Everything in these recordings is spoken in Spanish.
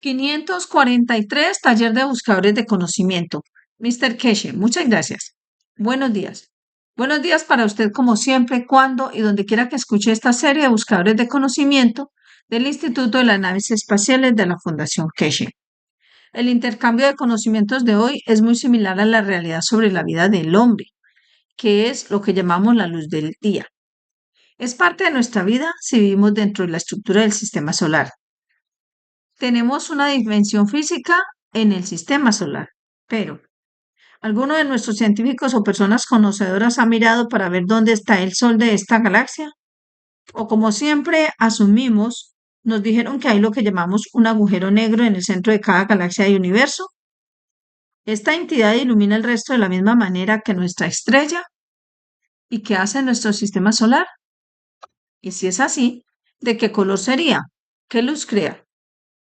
543, taller de buscadores de conocimiento. Mr. Keshe, muchas gracias. Buenos días. Buenos días para usted como siempre, cuando y donde quiera que escuche esta serie de buscadores de conocimiento del Instituto de las Naves Espaciales de la Fundación Keshe. El intercambio de conocimientos de hoy es muy similar a la realidad sobre la vida del hombre, que es lo que llamamos la luz del día. Es parte de nuestra vida si vivimos dentro de la estructura del sistema solar. Tenemos una dimensión física en el sistema solar, pero ¿alguno de nuestros científicos o personas conocedoras ha mirado para ver dónde está el Sol de esta galaxia? O como siempre asumimos, nos dijeron que hay lo que llamamos un agujero negro en el centro de cada galaxia y universo. Esta entidad ilumina el resto de la misma manera que nuestra estrella y que hace nuestro sistema solar. Y si es así, ¿de qué color sería? ¿Qué luz crea?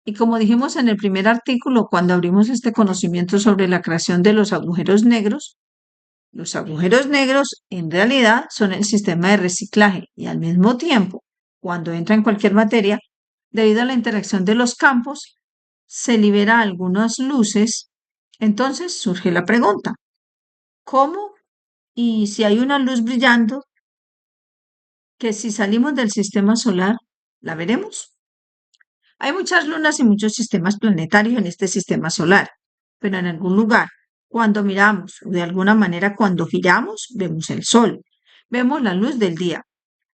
Y como dijimos en el primer artículo, cuando abrimos este conocimiento sobre la creación de los agujeros negros en realidad son el sistema de reciclaje y al mismo tiempo, cuando entra en cualquier materia, debido a la interacción de los campos, se libera algunas luces. Entonces surge la pregunta, ¿cómo? Y si hay una luz brillando, que si salimos del sistema solar, ¿la veremos? Hay muchas lunas y muchos sistemas planetarios en este sistema solar, pero en algún lugar, cuando miramos o de alguna manera cuando giramos, vemos el Sol, vemos la luz del día,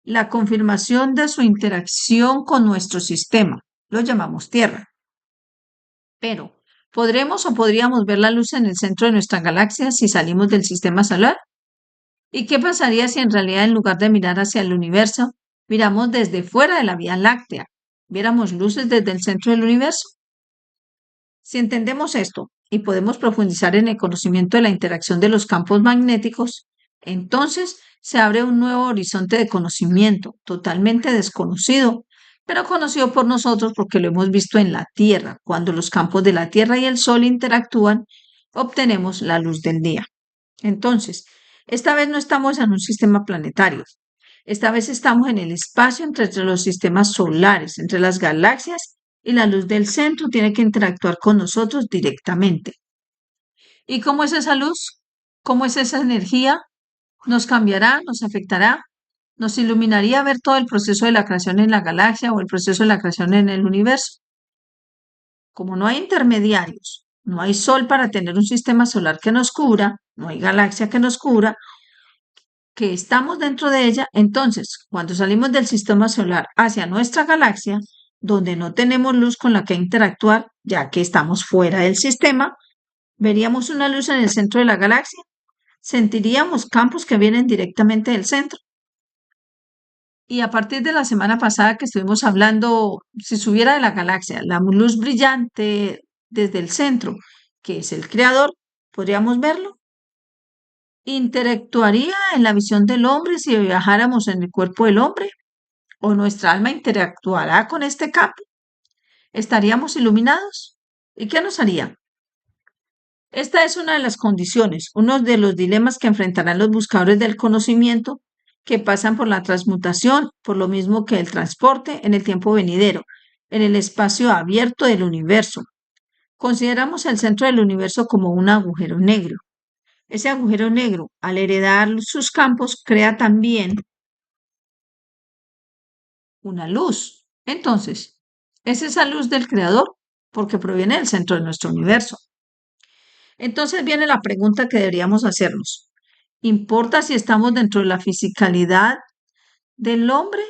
la confirmación de su interacción con nuestro sistema, lo llamamos Tierra. Pero, ¿podremos o podríamos ver la luz en el centro de nuestra galaxia si salimos del sistema solar? ¿Y qué pasaría si en realidad en lugar de mirar hacia el universo, miramos desde fuera de la Vía Láctea? ¿Viéramos luces desde el centro del universo? Si entendemos esto y podemos profundizar en el conocimiento de la interacción de los campos magnéticos, entonces se abre un nuevo horizonte de conocimiento totalmente desconocido, pero conocido por nosotros porque lo hemos visto en la Tierra. Cuando los campos de la Tierra y el Sol interactúan, obtenemos la luz del día. Entonces, esta vez no estamos en un sistema planetario. Esta vez estamos en el espacio entre los sistemas solares, entre las galaxias, y la luz del centro tiene que interactuar con nosotros directamente. ¿Y cómo es esa luz? ¿Cómo es esa energía? ¿Nos cambiará? ¿Nos afectará? ¿Nos iluminaría ver todo el proceso de la creación en la galaxia o el proceso de la creación en el universo? Como no hay intermediarios, no hay sol para tener un sistema solar que nos cubra, no hay galaxia que nos cubra, que estamos dentro de ella, entonces, cuando salimos del sistema solar hacia nuestra galaxia, donde no tenemos luz con la que interactuar, ya que estamos fuera del sistema, veríamos una luz en el centro de la galaxia, sentiríamos campos que vienen directamente del centro. Y a partir de la semana pasada que estuvimos hablando, si subiera de la galaxia, la luz brillante desde el centro, que es el creador, ¿podríamos verlo? ¿Interactuaría en la visión del hombre si viajáramos en el cuerpo del hombre? ¿O nuestra alma interactuará con este campo? ¿Estaríamos iluminados? ¿Y qué nos haría? Esta es una de las condiciones, uno de los dilemas que enfrentarán los buscadores del conocimiento que pasan por la transmutación, por lo mismo que el transporte en el tiempo venidero, en el espacio abierto del universo. Consideramos el centro del universo como un agujero negro. Ese agujero negro, al heredar sus campos, crea también una luz. Entonces, ¿es esa luz del creador? Porque proviene del centro de nuestro universo. Entonces viene la pregunta que deberíamos hacernos. ¿Importa si estamos dentro de la fisicalidad del hombre?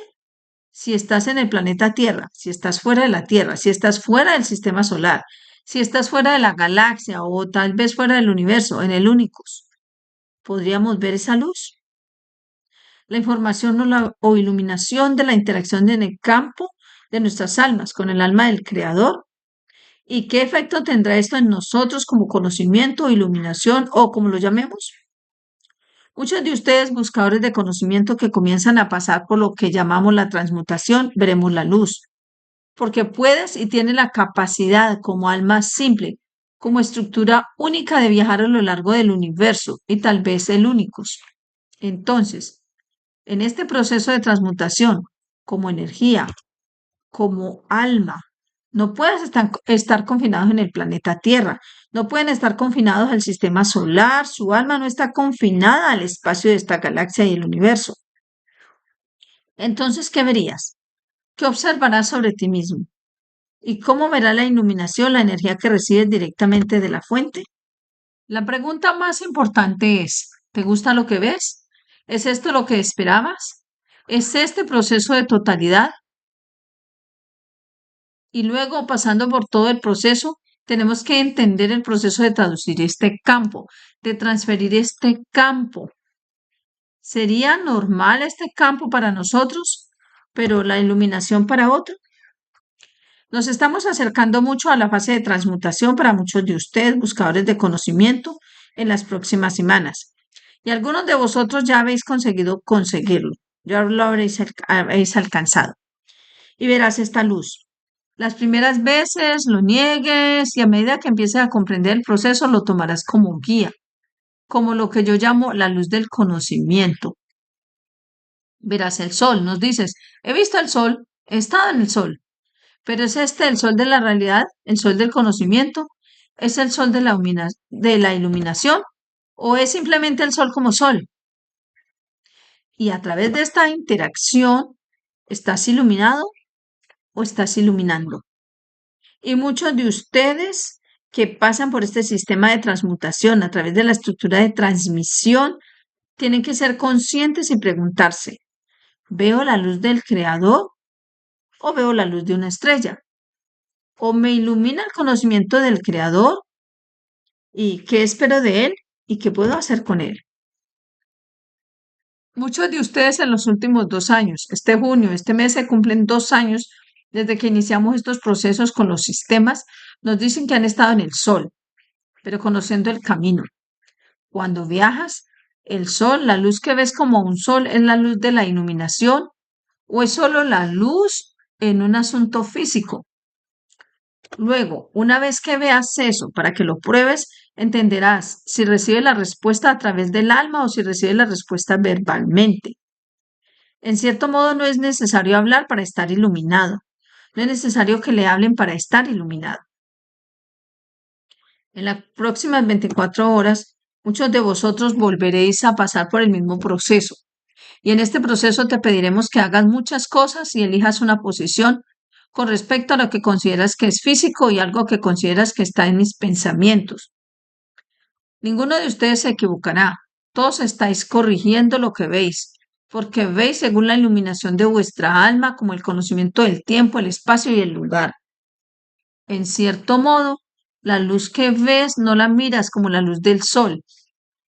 Si estás en el planeta Tierra, si estás fuera de la Tierra, si estás fuera del sistema solar, si estás fuera de la galaxia o tal vez fuera del universo, en el Únicos, ¿podríamos ver esa luz? La información o iluminación de la interacción en el campo de nuestras almas con el alma del Creador. ¿Y qué efecto tendrá esto en nosotros como conocimiento, iluminación o como lo llamemos? Muchos de ustedes, buscadores de conocimiento que comienzan a pasar por lo que llamamos la transmutación, veremos la luz, porque puedes y tienes la capacidad como alma simple, como estructura única de viajar a lo largo del universo y tal vez el únicos. Entonces, en este proceso de transmutación, como energía, como alma, No puedes estar confinados en el planeta Tierra, no pueden estar confinados al sistema solar, su alma no está confinada al espacio de esta galaxia y el universo. Entonces, ¿qué verías? ¿Qué observarás sobre ti mismo? ¿Y cómo verá la iluminación, la energía que recibes directamente de la fuente? La pregunta más importante es, ¿te gusta lo que ves? ¿Es esto lo que esperabas? ¿Es este proceso de totalidad? Y luego, pasando por todo el proceso, tenemos que entender el proceso de traducir este campo, de transferir este campo. ¿Sería normal este campo para nosotros, pero la iluminación para otro? Nos estamos acercando mucho a la fase de transmutación para muchos de ustedes, buscadores de conocimiento, en las próximas semanas. Y algunos de vosotros ya habéis conseguido conseguirlo, ya lo habréis alcanzado. Y verás esta luz. Las primeras veces lo niegues y a medida que empieces a comprender el proceso lo tomarás como guía, como lo que yo llamo la luz del conocimiento. Verás el sol, nos dices, he visto el sol, he estado en el sol, pero ¿es este el sol de la realidad, el sol del conocimiento? ¿Es el sol de la iluminación? ¿O es simplemente el sol como sol? Y a través de esta interacción, ¿estás iluminado o estás iluminando? Y muchos de ustedes que pasan por este sistema de transmutación a través de la estructura de transmisión, tienen que ser conscientes y preguntarse, ¿veo la luz del creador o veo la luz de una estrella? ¿O me ilumina el conocimiento del creador y qué espero de él y qué puedo hacer con él? Muchos de ustedes en los últimos 2 años, este junio, este mes se cumplen 2 años desde que iniciamos estos procesos con los sistemas, nos dicen que han estado en el sol, pero conociendo el camino. Cuando viajas, el sol, la luz que ves como un sol, ¿es la luz de la iluminación o es solo la luz en un asunto físico? Luego, una vez que veas eso, para que lo pruebes, entenderás si recibes la respuesta a través del alma o si recibes la respuesta verbalmente. En cierto modo, no es necesario hablar para estar iluminado. No es necesario que le hablen para estar iluminado. En las próximas 24 horas, muchos de vosotros volveréis a pasar por el mismo proceso. Y en este proceso te pediremos que hagas muchas cosas y elijas una posición con respecto a lo que consideras que es físico y algo que consideras que está en mis pensamientos. Ninguno de ustedes se equivocará. Todos estáis corrigiendo lo que veis, porque veis según la iluminación de vuestra alma como el conocimiento del tiempo, el espacio y el lugar. En cierto modo, la luz que ves no la miras como la luz del sol.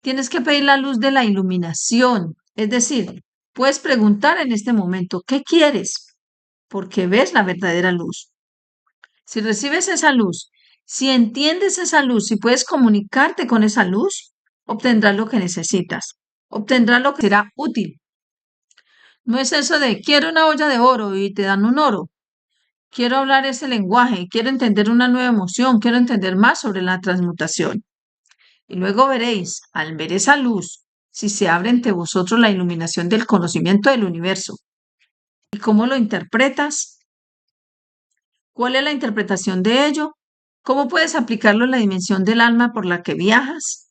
Tienes que pedir la luz de la iluminación. Es decir, puedes preguntar en este momento, ¿qué quieres? Porque ves la verdadera luz. Si recibes esa luz, si entiendes esa luz, si puedes comunicarte con esa luz, obtendrás lo que necesitas. Obtendrás lo que será útil. No es eso de quiero una olla de oro y te dan un oro. Quiero hablar ese lenguaje, quiero entender una nueva emoción, quiero entender más sobre la transmutación. Y luego veréis, al ver esa luz, si se abre ante vosotros la iluminación del conocimiento del universo. ¿Y cómo lo interpretas? ¿Cuál es la interpretación de ello? ¿Cómo puedes aplicarlo en la dimensión del alma por la que viajas?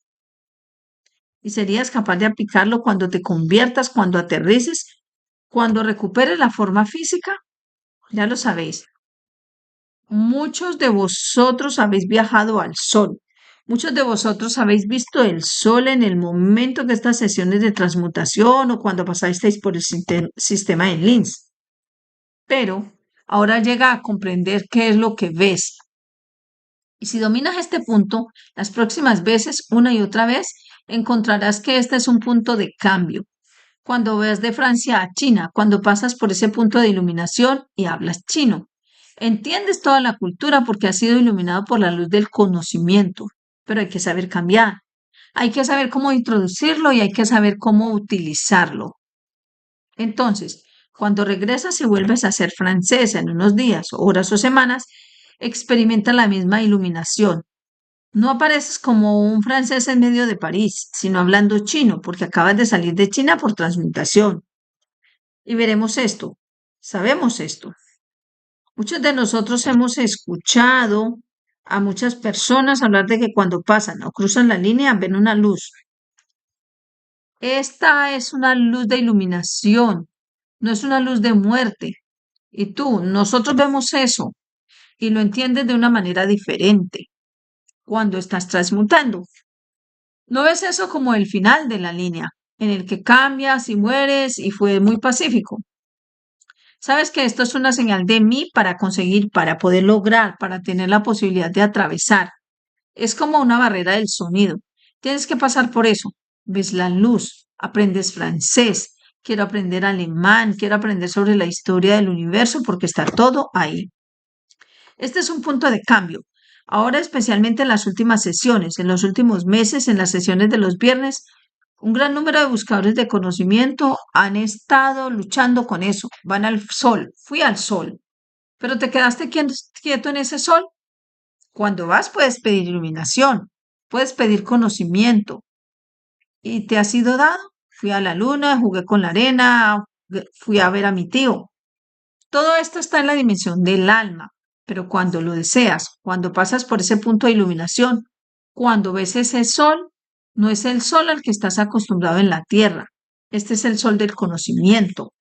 ¿Y serías capaz de aplicarlo cuando te conviertas, cuando aterrices, cuando recuperes la forma física? Ya lo sabéis. Muchos de vosotros habéis viajado al sol. Muchos de vosotros habéis visto el sol en el momento de estas sesiones de transmutación o cuando pasasteis por el sistema de Linz. Pero ahora llega a comprender qué es lo que ves. Y si dominas este punto, las próximas veces, una y otra vez, encontrarás que este es un punto de cambio. Cuando ves de Francia a China, cuando pasas por ese punto de iluminación y hablas chino. Entiendes toda la cultura porque has sido iluminado por la luz del conocimiento, pero hay que saber cambiar. Hay que saber cómo introducirlo y hay que saber cómo utilizarlo. Entonces, cuando regresas y vuelves a ser francesa en unos días, horas o semanas, experimenta la misma iluminación. No apareces como un francés en medio de París, sino hablando chino, porque acabas de salir de China por transmutación. Y veremos esto. Sabemos esto. Muchos de nosotros hemos escuchado a muchas personas hablar de que cuando pasan o cruzan la línea ven una luz. Esta es una luz de iluminación, no es una luz de muerte. Y tú, nosotros vemos eso y lo entiendes de una manera diferente cuando estás transmutando. ¿No ves eso como el final de la línea, en el que cambias y mueres y fue muy pacífico? Sabes que esto es una señal de mí para conseguir, para poder lograr, para tener la posibilidad de atravesar. Es como una barrera del sonido. Tienes que pasar por eso. Ves la luz, aprendes francés, quiero aprender alemán, quiero aprender sobre la historia del universo porque está todo ahí. Este es un punto de cambio. Ahora, especialmente en las últimas sesiones, en los últimos meses, en las sesiones de los viernes, un gran número de buscadores de conocimiento han estado luchando con eso. Van al sol, fui al sol, pero te quedaste quieto en ese sol. Cuando vas puedes pedir iluminación, puedes pedir conocimiento y te ha sido dado. Fui a la luna, jugué con la arena, fui a ver a mi tío. Todo esto está en la dimensión del alma, pero cuando lo deseas, cuando pasas por ese punto de iluminación, cuando ves ese sol, no es el sol al que estás acostumbrado en la tierra. Este es el sol del conocimiento.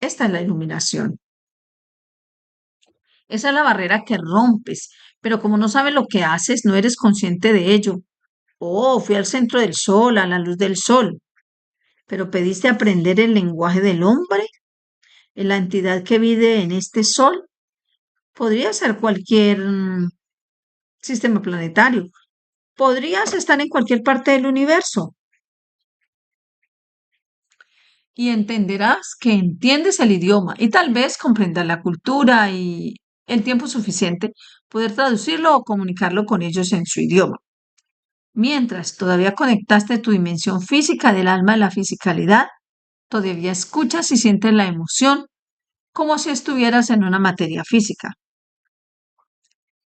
Esta es la iluminación. Esa es la barrera que rompes, pero como no sabes lo que haces, no eres consciente de ello. Oh, fui al centro del sol, a la luz del sol, pero pediste aprender el lenguaje del hombre, la entidad que vive en este sol. Podría ser cualquier sistema planetario. Podrías estar en cualquier parte del universo y entenderás que entiendes el idioma y tal vez comprendas la cultura y el tiempo suficiente poder traducirlo o comunicarlo con ellos en su idioma. Mientras todavía conectaste tu dimensión física del alma a la fisicalidad, todavía escuchas y sientes la emoción como si estuvieras en una materia física.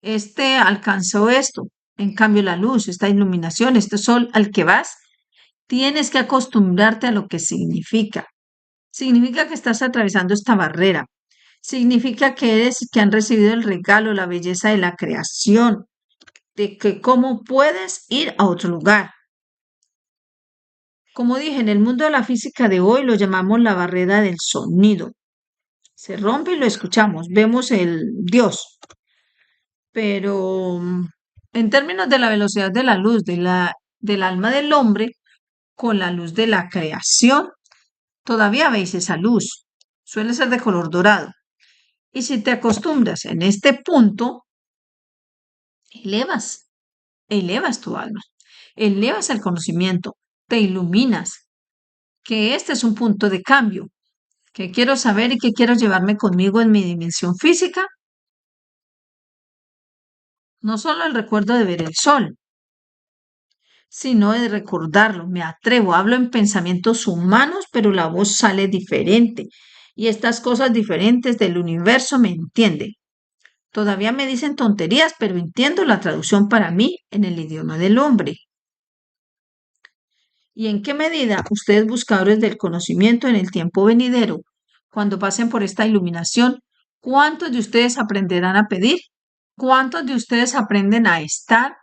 Este alcanzó esto. En cambio, la luz, esta iluminación, este sol al que vas, tienes que acostumbrarte a lo que significa. Significa que estás atravesando esta barrera. Significa que eres, que han recibido el regalo, la belleza de la creación, de que cómo puedes ir a otro lugar. Como dije, en el mundo de la física de hoy lo llamamos la barrera del sonido. Se rompe y lo escuchamos, vemos el Dios. Pero en términos de la velocidad de la luz, del alma del hombre, con la luz de la creación, todavía veis esa luz. Suele ser de color dorado. Y si te acostumbras en este punto, elevas, elevas tu alma, elevas el conocimiento, te iluminas, que este es un punto de cambio, que quiero saber y que quiero llevarme conmigo en mi dimensión física, no solo el recuerdo de ver el sol, sino de recordarlo. Me atrevo, hablo en pensamientos humanos, pero la voz sale diferente. Y estas cosas diferentes del universo me entienden. Todavía me dicen tonterías, pero entiendo la traducción para mí en el idioma del hombre. ¿Y en qué medida ustedes, buscadores del conocimiento en el tiempo venidero, cuando pasen por esta iluminación, cuántos de ustedes aprenderán a pedir? ¿Cuántos de ustedes aprenden a estar?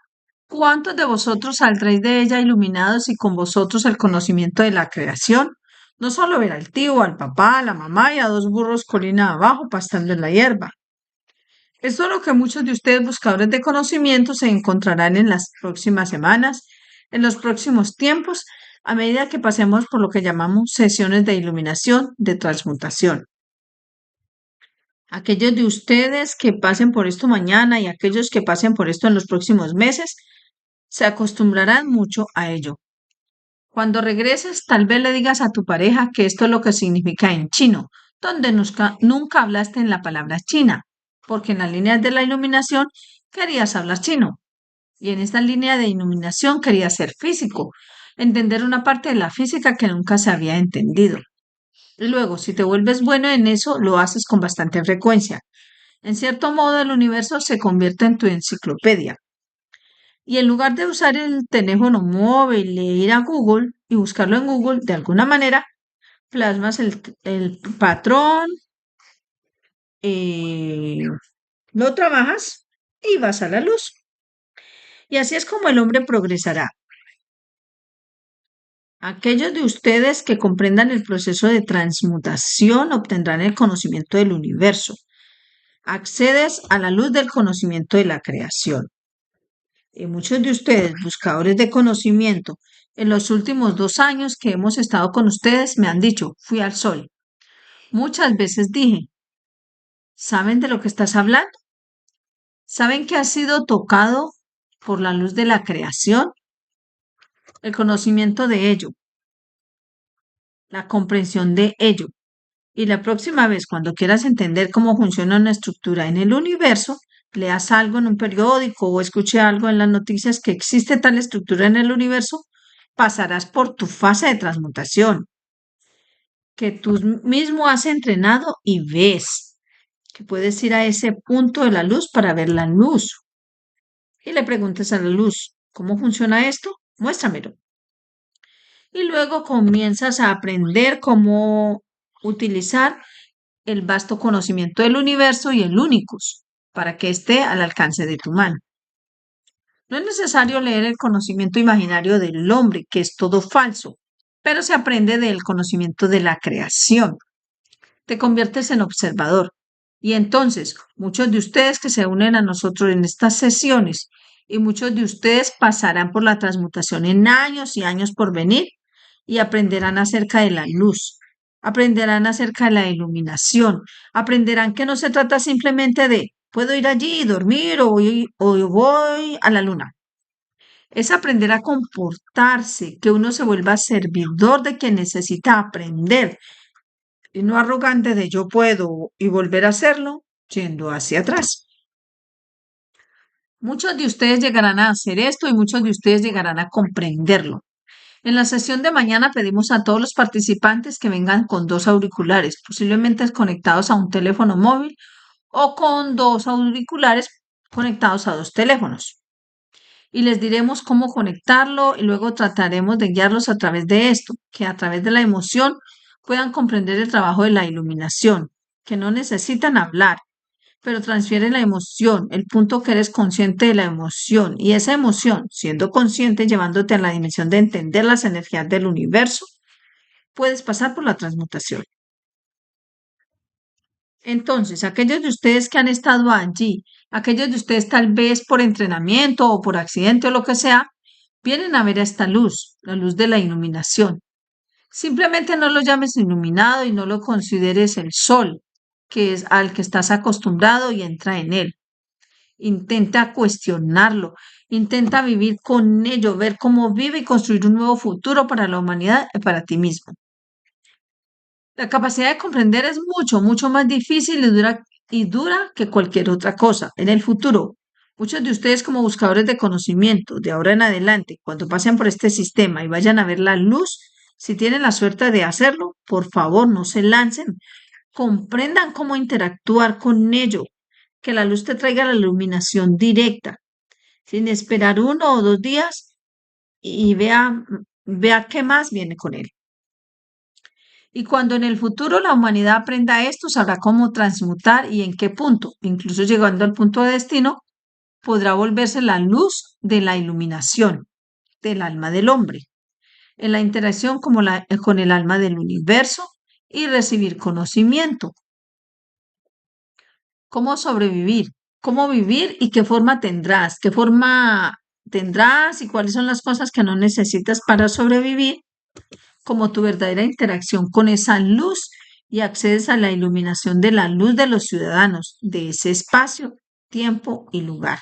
¿Cuántos de vosotros saldréis de ella iluminados y con vosotros el conocimiento de la creación? No solo ver al tío, al papá, a la mamá y a dos burros colina abajo pastando en la hierba. Esto es lo que muchos de ustedes, buscadores de conocimiento, se encontrarán en las próximas semanas, en los próximos tiempos, a medida que pasemos por lo que llamamos sesiones de iluminación, de transmutación. Aquellos de ustedes que pasen por esto mañana y aquellos que pasen por esto en los próximos meses, se acostumbrarán mucho a ello. Cuando regreses, tal vez le digas a tu pareja que esto es lo que significa en chino, donde nunca hablaste en la palabra china, porque en las líneas de la iluminación querías hablar chino. Y en esta línea de iluminación querías ser físico, entender una parte de la física que nunca se había entendido. Y luego, si te vuelves bueno en eso, lo haces con bastante frecuencia. En cierto modo, el universo se convierte en tu enciclopedia. Y en lugar de usar el teléfono móvil e ir a Google y buscarlo en Google, de alguna manera plasmas el patrón, lo trabajas y vas a la luz. Y así es como el hombre progresará. Aquellos de ustedes que comprendan el proceso de transmutación obtendrán el conocimiento del universo. Accedes a la luz del conocimiento de la creación. Y muchos de ustedes, buscadores de conocimiento, en los últimos 2 años que hemos estado con ustedes, me han dicho, fui al sol. Muchas veces dije, ¿saben de lo que estás hablando? ¿Saben que has sido tocado por la luz de la creación? El conocimiento de ello, la comprensión de ello. Y la próxima vez, cuando quieras entender cómo funciona una estructura en el universo, leas algo en un periódico o escuche algo en las noticias que existe tal estructura en el universo, pasarás por tu fase de transmutación, que tú mismo has entrenado y ves, que puedes ir a ese punto de la luz para ver la luz. Y le preguntes a la luz, ¿cómo funciona esto? Muéstramelo. Y luego comienzas a aprender cómo utilizar el vasto conocimiento del universo y el únicos para que esté al alcance de tu mano. No es necesario leer el conocimiento imaginario del hombre, que es todo falso, pero se aprende del conocimiento de la creación. Te conviertes en observador. Y entonces, muchos de ustedes que se unen a nosotros en estas sesiones y muchos de ustedes pasarán por la transmutación en años y años por venir y aprenderán acerca de la luz, aprenderán acerca de la iluminación, aprenderán que no se trata simplemente de puedo ir allí y dormir o voy a la luna. Es aprender a comportarse, que uno se vuelva servidor de quien necesita aprender y no arrogante de yo puedo y volver a hacerlo yendo hacia atrás. Muchos de ustedes llegarán a hacer esto y muchos de ustedes llegarán a comprenderlo. En la sesión de mañana pedimos a todos los participantes que vengan con 2 auriculares, posiblemente conectados a un teléfono móvil o con 2 auriculares conectados a 2 teléfonos. Y les diremos cómo conectarlo y luego trataremos de guiarlos a través de esto, que a través de la emoción puedan comprender el trabajo de la iluminación, que no necesitan hablar, pero transfiere la emoción, el punto que eres consciente de la emoción y esa emoción, siendo consciente, llevándote a la dimensión de entender las energías del universo, puedes pasar por la transmutación. Entonces, aquellos de ustedes que han estado allí, aquellos de ustedes tal vez por entrenamiento o por accidente o lo que sea, vienen a ver a esta luz, la luz de la iluminación. Simplemente no lo llames iluminado y no lo consideres el sol, que es al que estás acostumbrado y entra en él. Intenta cuestionarlo, intenta vivir con ello, ver cómo vive y construir un nuevo futuro para la humanidad y para ti mismo. La capacidad de comprender es mucho, mucho más difícil y dura que cualquier otra cosa. En el futuro, muchos de ustedes como buscadores de conocimiento, de ahora en adelante, cuando pasen por este sistema y vayan a ver la luz, si tienen la suerte de hacerlo, por favor, no se lancen. Comprendan cómo interactuar con ello, que la luz te traiga la iluminación directa, sin esperar 1 o 2 días y vea qué más viene con él. Y cuando en el futuro la humanidad aprenda esto, sabrá cómo transmutar y en qué punto, incluso llegando al punto de destino, podrá volverse la luz de la iluminación del alma del hombre, en la interacción con el alma del universo y recibir conocimiento. ¿Cómo sobrevivir? ¿Cómo vivir y qué forma tendrás? ¿Qué forma tendrás y cuáles son las cosas que no necesitas para sobrevivir? Como tu verdadera interacción con esa luz y accedes a la iluminación de la luz de los ciudadanos de ese espacio, tiempo y lugar.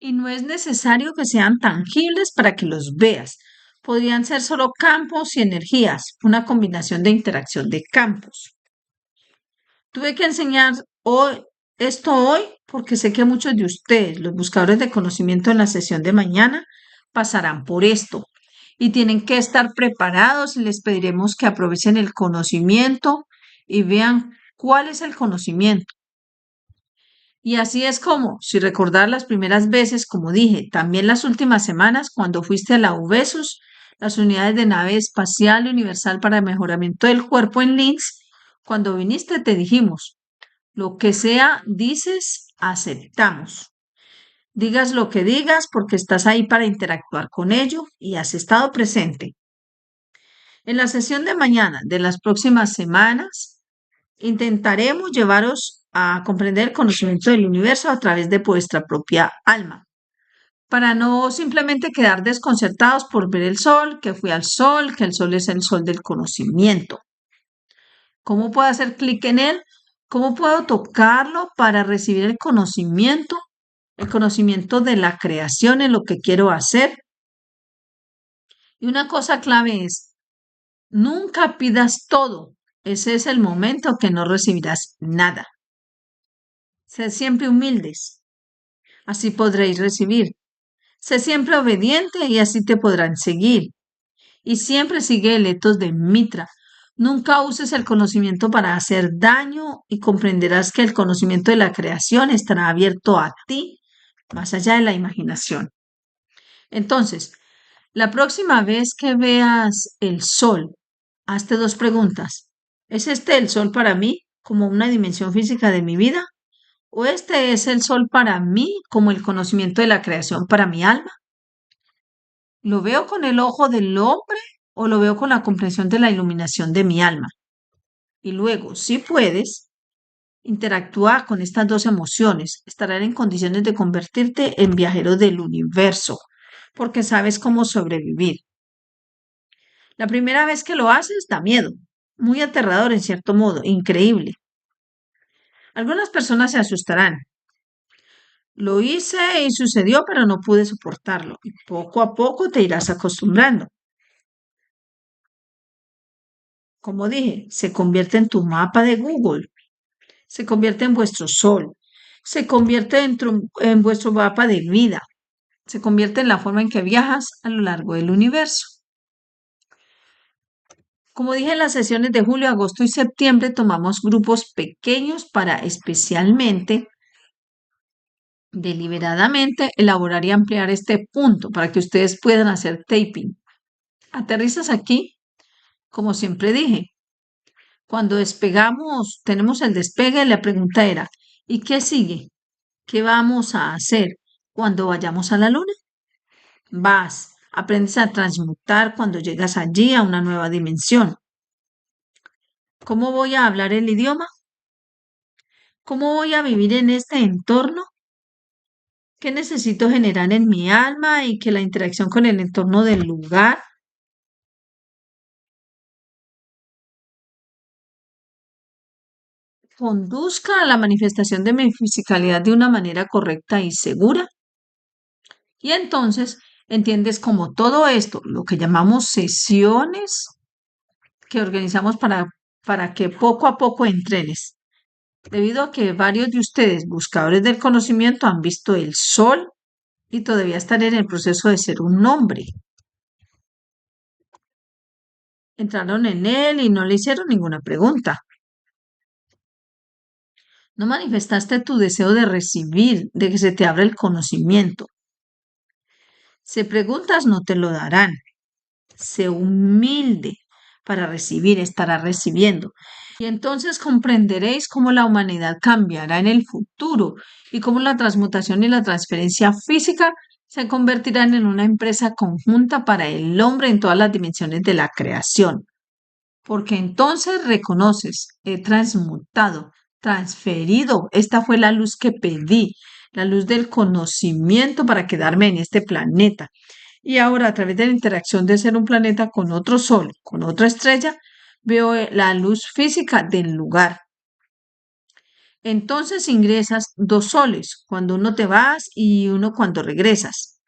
Y no es necesario que sean tangibles para que los veas. Podrían ser solo campos y energías, una combinación de interacción de campos. Tuve que enseñar esto hoy porque sé que muchos de ustedes, los buscadores de conocimiento en la sesión de mañana, pasarán por esto y tienen que estar preparados y les pediremos que aprovechen el conocimiento y vean cuál es el conocimiento. Y así es como, si recordar las primeras veces, como dije, también las últimas semanas, cuando fuiste a la Ubesus, las unidades de nave espacial universal para mejoramiento del cuerpo en links. Cuando viniste te dijimos, lo que sea, dices, aceptamos. Digas lo que digas porque estás ahí para interactuar con ello y has estado presente. En la sesión de mañana de las próximas semanas, intentaremos llevaros a comprender el conocimiento del universo a través de vuestra propia alma, para no simplemente quedar desconcertados por ver el sol, que fui al sol, que el sol es el sol del conocimiento. ¿Cómo puedo hacer clic en él? ¿Cómo puedo tocarlo para recibir el conocimiento? El conocimiento de la creación en lo que quiero hacer. Y una cosa clave es, nunca pidas todo. Ese es el momento que no recibirás nada. Sed siempre humildes, así podréis recibir. Sé siempre obediente y así te podrán seguir. Y siempre sigue el etos de Mitra. Nunca uses el conocimiento para hacer daño y comprenderás que el conocimiento de la creación estará abierto a ti, más allá de la imaginación. Entonces, la próxima vez que veas el sol, hazte dos preguntas. ¿Es este el sol para mí como una dimensión física de mi vida? ¿O este es el sol para mí como el conocimiento de la creación para mi alma? ¿Lo veo con el ojo del hombre o lo veo con la comprensión de la iluminación de mi alma? Y luego, si puedes, interactúa con estas dos emociones. Estarás en condiciones de convertirte en viajero del universo, porque sabes cómo sobrevivir. La primera vez que lo haces da miedo, muy aterrador en cierto modo, increíble. Algunas personas se asustarán. Lo hice y sucedió, pero no pude soportarlo. Y poco a poco te irás acostumbrando. Como dije, se convierte en tu mapa de Google, se convierte en vuestro sol, se convierte en vuestro mapa de vida, se convierte en la forma en que viajas a lo largo del universo. Como dije en las sesiones de julio, agosto y septiembre, tomamos grupos pequeños para especialmente, deliberadamente, elaborar y ampliar este punto para que ustedes puedan hacer taping. Aterrizas aquí, como siempre dije. Cuando despegamos, tenemos el despegue, la pregunta era, ¿y qué sigue? ¿Qué vamos a hacer cuando vayamos a la luna? Vas, aprendes a transmutar cuando llegas allí a una nueva dimensión. ¿Cómo voy a hablar el idioma? ¿Cómo voy a vivir en este entorno? ¿Qué necesito generar en mi alma y que la interacción con el entorno del lugar conduzca a la manifestación de mi fisicalidad de una manera correcta y segura? Y entonces entiendes como todo esto, lo que llamamos sesiones que organizamos para que poco a poco entrenes. Debido a que varios de ustedes, buscadores del conocimiento, han visto el sol y todavía están en el proceso de ser un hombre. Entraron en él y no le hicieron ninguna pregunta. No manifestaste tu deseo de recibir, de que se te abra el conocimiento. Si preguntas, no te lo darán. Sé humilde para recibir, estará recibiendo. Y entonces comprenderéis cómo la humanidad cambiará en el futuro y cómo la transmutación y la transferencia física se convertirán en una empresa conjunta para el hombre en todas las dimensiones de la creación. Porque entonces reconoces, he transmutado, transferido, esta fue la luz que pedí, la luz del conocimiento para quedarme en este planeta. Y ahora, a través de la interacción de ser un planeta con otro sol, con otra estrella, veo la luz física del lugar. Entonces ingresas dos soles, cuando uno te vas y uno cuando regresas,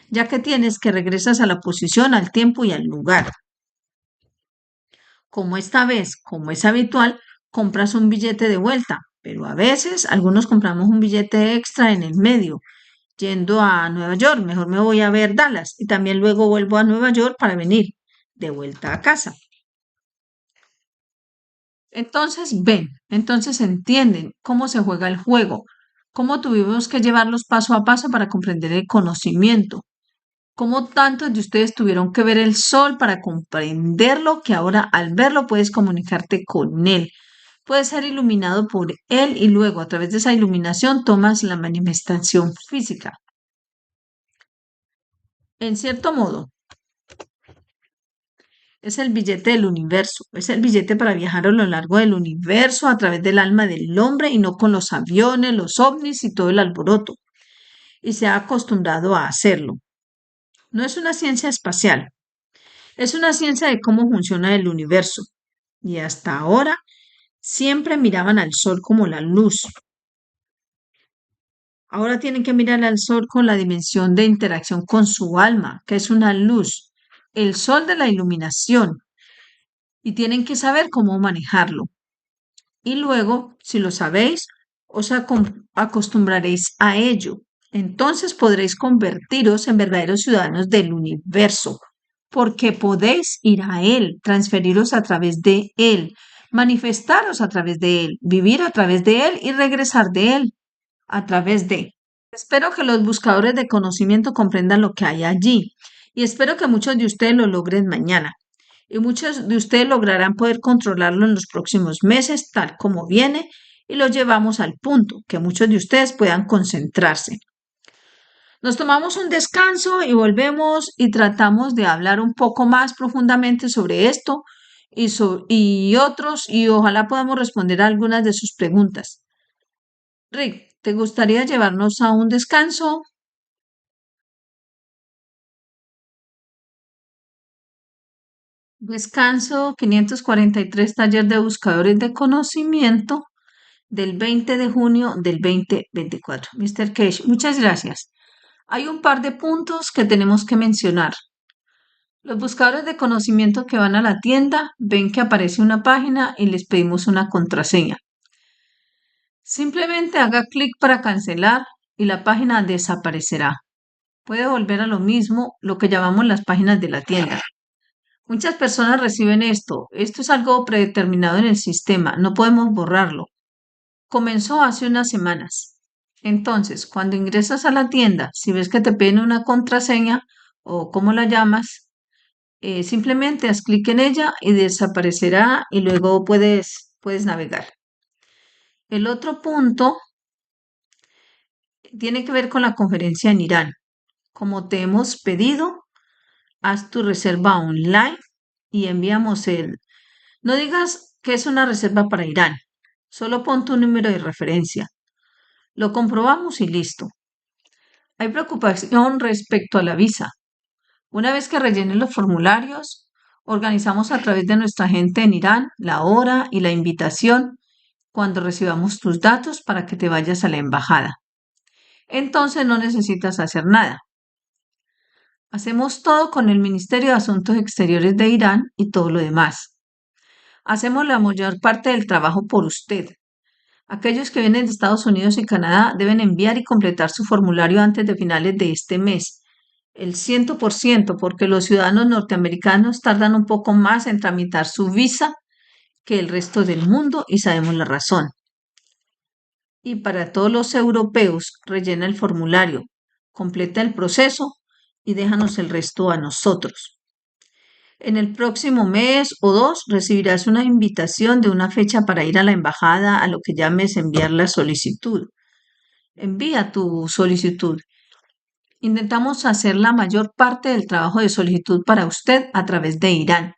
ya que tienes que regresas a la posición, al tiempo y al lugar. Como esta vez, como es habitual, compras un billete de vuelta, pero a veces algunos compramos un billete extra en el medio, yendo a Nueva York, mejor me voy a ver Dallas y también luego vuelvo a Nueva York para venir de vuelta a casa. Entonces ven, entonces entienden cómo se juega el juego, cómo tuvimos que llevarlos paso a paso para comprender el conocimiento. ¿Cómo tantos de ustedes tuvieron que ver el sol para comprenderlo que ahora al verlo puedes comunicarte con él? Puedes ser iluminado por él y luego a través de esa iluminación tomas la manifestación física. En cierto modo, es el billete del universo, es el billete para viajar a lo largo del universo a través del alma del hombre y no con los aviones, los ovnis y todo el alboroto. Y se ha acostumbrado a hacerlo. No es una ciencia espacial, es una ciencia de cómo funciona el universo. Y hasta ahora siempre miraban al sol como la luz. Ahora tienen que mirar al sol con la dimensión de interacción con su alma, que es una luz, el sol de la iluminación, y tienen que saber cómo manejarlo. Y luego, si lo sabéis, os acostumbraréis a ello. Entonces podréis convertiros en verdaderos ciudadanos del universo, porque podéis ir a Él, transferiros a través de Él, manifestaros a través de Él, vivir a través de Él y regresar de Él a través de. Espero que los buscadores de conocimiento comprendan lo que hay allí y espero que muchos de ustedes lo logren mañana y muchos de ustedes lograrán poder controlarlo en los próximos meses tal como viene y lo llevamos al punto que muchos de ustedes puedan concentrarse. Nos tomamos un descanso y volvemos y tratamos de hablar un poco más profundamente sobre esto y otros y ojalá podamos responder a algunas de sus preguntas. Rick, ¿te gustaría llevarnos a un descanso? Descanso 543 taller de buscadores de conocimiento del 20 de junio del 2024. Mr. Cage, muchas gracias. Hay un par de puntos que tenemos que mencionar. Los buscadores de conocimiento que van a la tienda ven que aparece una página y les pedimos una contraseña. Simplemente haga clic para cancelar y la página desaparecerá. Puede volver a lo mismo, lo que llamamos las páginas de la tienda. Muchas personas reciben esto. Esto es algo predeterminado en el sistema. No podemos borrarlo. Comenzó hace unas semanas. Entonces, cuando ingresas a la tienda, si ves que te piden una contraseña o cómo la llamas, simplemente haz clic en ella y desaparecerá y luego puedes navegar. El otro punto tiene que ver con la conferencia en Irán. Como te hemos pedido, haz tu reserva online y enviamos el. No digas que es una reserva para Irán, solo pon tu número de referencia. Lo comprobamos y listo. Hay preocupación respecto a la visa. Una vez que rellenen los formularios, organizamos a través de nuestra gente en Irán la hora y la invitación cuando recibamos tus datos para que te vayas a la embajada. Entonces no necesitas hacer nada. Hacemos todo con el Ministerio de Asuntos Exteriores de Irán y todo lo demás. Hacemos la mayor parte del trabajo por usted. Aquellos que vienen de Estados Unidos y Canadá deben enviar y completar su formulario antes de finales de este mes. El 100%, porque los ciudadanos norteamericanos tardan un poco más en tramitar su visa que el resto del mundo y sabemos la razón. Y para todos los europeos, rellena el formulario, completa el proceso y déjanos el resto a nosotros. En el próximo mes o dos recibirás una invitación de una fecha para ir a la embajada a lo que llames enviar la solicitud. Envía tu solicitud. Intentamos hacer la mayor parte del trabajo de solicitud para usted a través de Irán.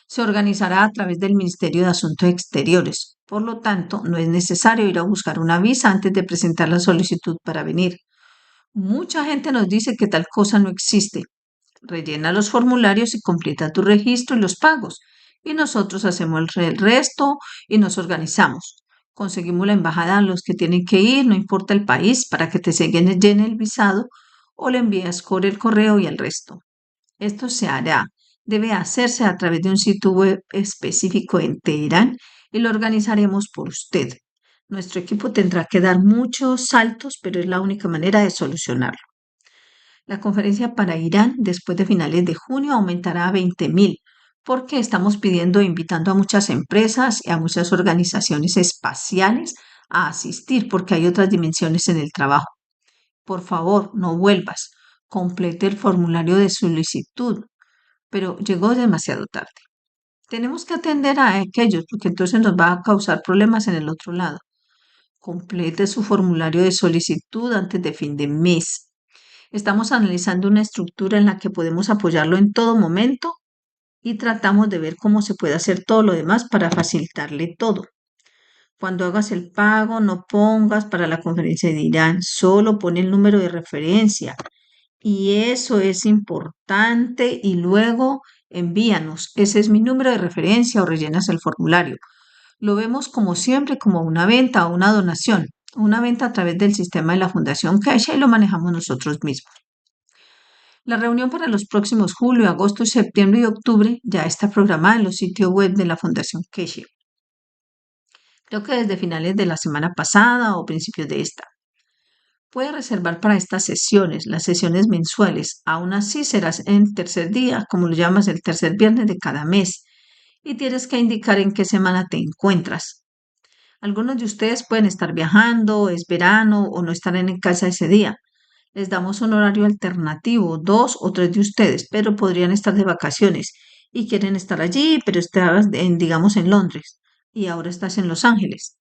Se organizará a través del Ministerio de Asuntos Exteriores. Por lo tanto, no es necesario ir a buscar una visa antes de presentar la solicitud para venir. Mucha gente nos dice que tal cosa no existe. Rellena los formularios y completa tu registro y los pagos. Y nosotros hacemos el resto y nos organizamos. Conseguimos la embajada a los que tienen que ir, no importa el país, para que te llene el visado o le envías por el correo y el resto. Esto se hará. Debe hacerse a través de un sitio web específico en Teherán y lo organizaremos por usted. Nuestro equipo tendrá que dar muchos saltos, pero es la única manera de solucionarlo. La conferencia para Irán después de finales de junio aumentará a 20.000 porque estamos pidiendo e invitando a muchas empresas y a muchas organizaciones espaciales a asistir porque hay otras dimensiones en el trabajo. Por favor, no vuelvas. complete el formulario de solicitud, pero llegó demasiado tarde. Tenemos que atender a aquellos porque entonces nos va a causar problemas en el otro lado. Complete su formulario de solicitud antes de fin de mes. Estamos analizando una estructura en la que podemos apoyarlo en todo momento y tratamos de ver cómo se puede hacer todo lo demás para facilitarle todo. Cuando hagas el pago, no pongas para la conferencia de Irán, solo pon el número de referencia. Y eso es importante y luego envíanos. Ese es mi número de referencia o rellenas el formulario. Lo vemos como siempre como una venta o una donación, una venta a través del sistema de la Fundación Keshe y lo manejamos nosotros mismos. La reunión para los próximos julio, agosto, septiembre y octubre ya está programada en los sitios web de la Fundación Keshe. Creo que desde finales de la semana pasada o principios de esta. Puede reservar para estas sesiones, las sesiones mensuales. Aún así serás en el tercer día, como lo llamas, el tercer viernes de cada mes. Y tienes que indicar en qué semana te encuentras. Algunos de ustedes pueden estar viajando, es verano o no estar en casa ese día. Les damos un horario alternativo, 2 o 3 de ustedes, pero podrían estar de vacaciones y quieren estar allí, pero estás, digamos, en Londres y ahora estás en Los Ángeles.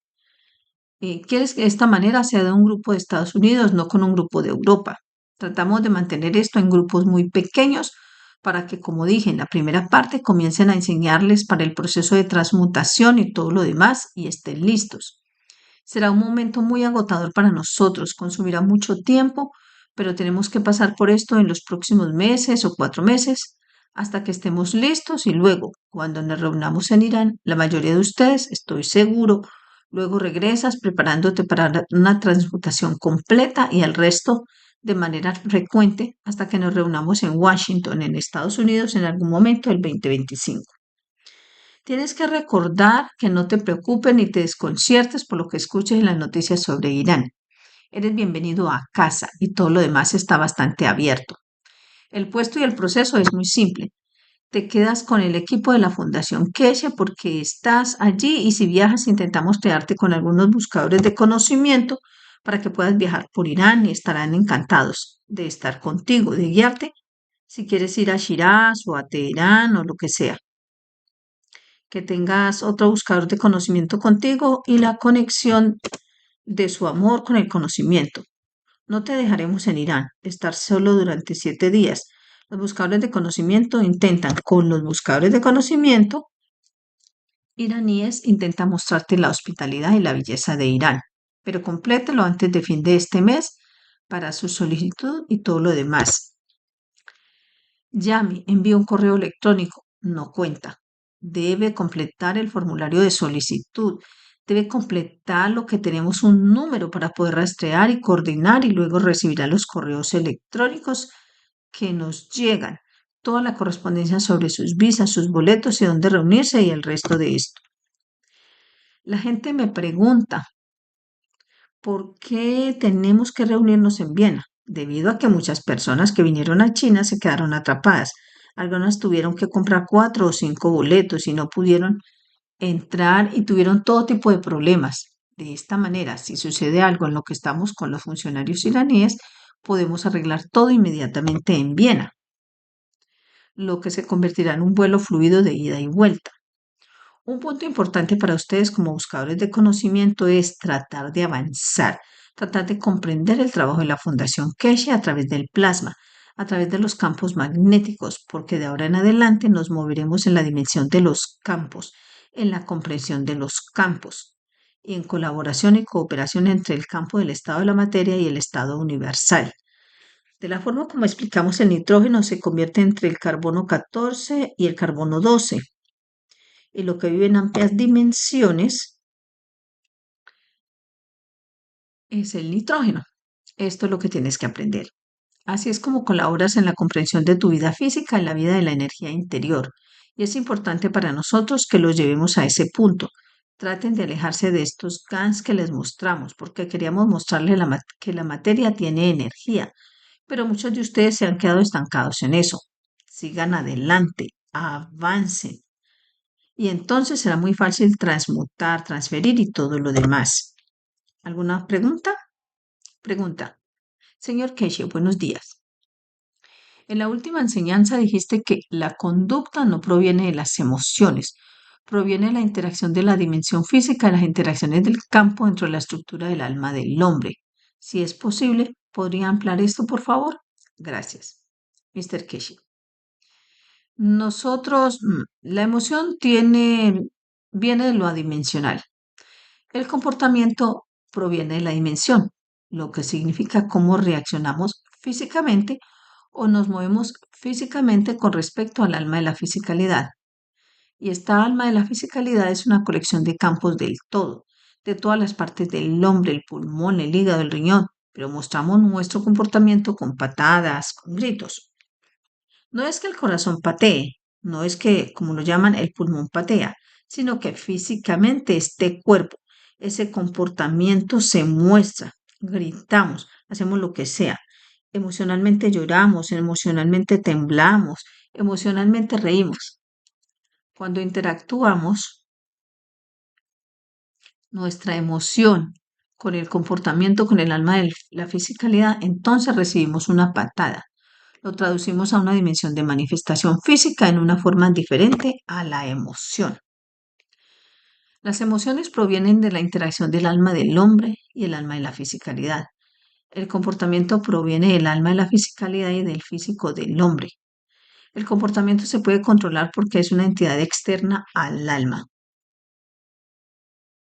Quieres que de esta manera sea de un grupo de Estados Unidos, no con un grupo de Europa. Tratamos de mantener esto en grupos muy pequeños para que, como dije en la primera parte, comiencen a enseñarles para el proceso de transmutación y todo lo demás y estén listos. Será un momento muy agotador para nosotros, consumirá mucho tiempo, pero tenemos que pasar por esto en los próximos meses o 4 meses hasta que estemos listos y luego, cuando nos reunamos en Irán, la mayoría de ustedes, estoy seguro, luego regresas preparándote para una transmutación completa y el resto de manera frecuente hasta que nos reunamos en Washington, en Estados Unidos, en algún momento del 2025. Tienes que recordar que no te preocupes ni te desconciertes por lo que escuches en las noticias sobre Irán. Eres bienvenido a casa y todo lo demás está bastante abierto. El puesto y el proceso es muy simple. Te quedas con el equipo de la Fundación Keshe porque estás allí y si viajas intentamos quedarte con algunos buscadores de conocimiento para que puedas viajar por Irán y estarán encantados de estar contigo, de guiarte si quieres ir a Shiraz o a Teherán o lo que sea. Que tengas otro buscador de conocimiento contigo y la conexión de su amor con el conocimiento. No te dejaremos en Irán, estar solo durante 7 días. Los buscadores de conocimiento intentan, con los buscadores de conocimiento iraníes, intentan mostrarte la hospitalidad y la belleza de Irán, pero complételo antes de fin de este mes para su solicitud y todo lo demás. Llame, envíe un correo electrónico, no cuenta. Debe completar el formulario de solicitud. Debe completar lo que tenemos un número para poder rastrear y coordinar y luego recibirá los correos electrónicos que nos llegan. Toda la correspondencia sobre sus visas, sus boletos y dónde reunirse y el resto de esto. La gente me pregunta, ¿por qué tenemos que reunirnos en Viena? Debido a que muchas personas que vinieron a China se quedaron atrapadas. Algunas tuvieron que comprar 4 o 5 boletos y no pudieron entrar y tuvieron todo tipo de problemas. De esta manera, si sucede algo en lo que estamos con los funcionarios iraníes, podemos arreglar todo inmediatamente en Viena, lo que se convertirá en un vuelo fluido de ida y vuelta. Un punto importante para ustedes como buscadores de conocimiento es tratar de avanzar, tratar de comprender el trabajo de la Fundación Keshe a través del plasma, a través de los campos magnéticos, porque de ahora en adelante nos moveremos en la dimensión de los campos, en la comprensión de los campos y en colaboración y cooperación entre el campo del estado de la materia y el estado universal. De la forma como explicamos, el nitrógeno se convierte entre el carbono 14 y el carbono 12 y lo que vive en amplias dimensiones es el nitrógeno. Esto es lo que tienes que aprender. Así es como colaboras en la comprensión de tu vida física, en la vida de la energía interior. Y es importante para nosotros que los llevemos a ese punto. Traten de alejarse de estos GANs que les mostramos, porque queríamos mostrarles que la materia tiene energía. Pero muchos de ustedes se han quedado estancados en eso. Sigan adelante, avancen. Y entonces será muy fácil transmutar, transferir y todo lo demás. ¿Alguna pregunta? Pregunta. Señor Keshe, buenos días. En la última enseñanza dijiste que la conducta no proviene de las emociones, proviene de la interacción de la dimensión física, de las interacciones del campo dentro de la estructura del alma del hombre. Si es posible, ¿podría ampliar esto, por favor? Gracias. Mr. Keshi. La emoción viene de lo adimensional. El comportamiento proviene de la dimensión, lo que significa cómo reaccionamos físicamente o nos movemos físicamente con respecto al alma de la fisicalidad. Y esta alma de la fisicalidad es una colección de campos del todo, de todas las partes del hombre, el pulmón, el hígado, el riñón, pero mostramos nuestro comportamiento con patadas, con gritos. No es que el corazón patee, no es que, como lo llaman, el pulmón patea, sino que físicamente este cuerpo, ese comportamiento se muestra, gritamos, hacemos lo que sea. Emocionalmente lloramos, emocionalmente temblamos, emocionalmente reímos. Cuando interactuamos, nuestra emoción con el comportamiento, con el alma de la fisicalidad, entonces recibimos una patada. Lo traducimos a una dimensión de manifestación física en una forma diferente a la emoción. Las emociones provienen de la interacción del alma del hombre y el alma de la fisicalidad. El comportamiento proviene del alma de la fisicalidad y del físico del hombre. El comportamiento se puede controlar porque es una entidad externa al alma,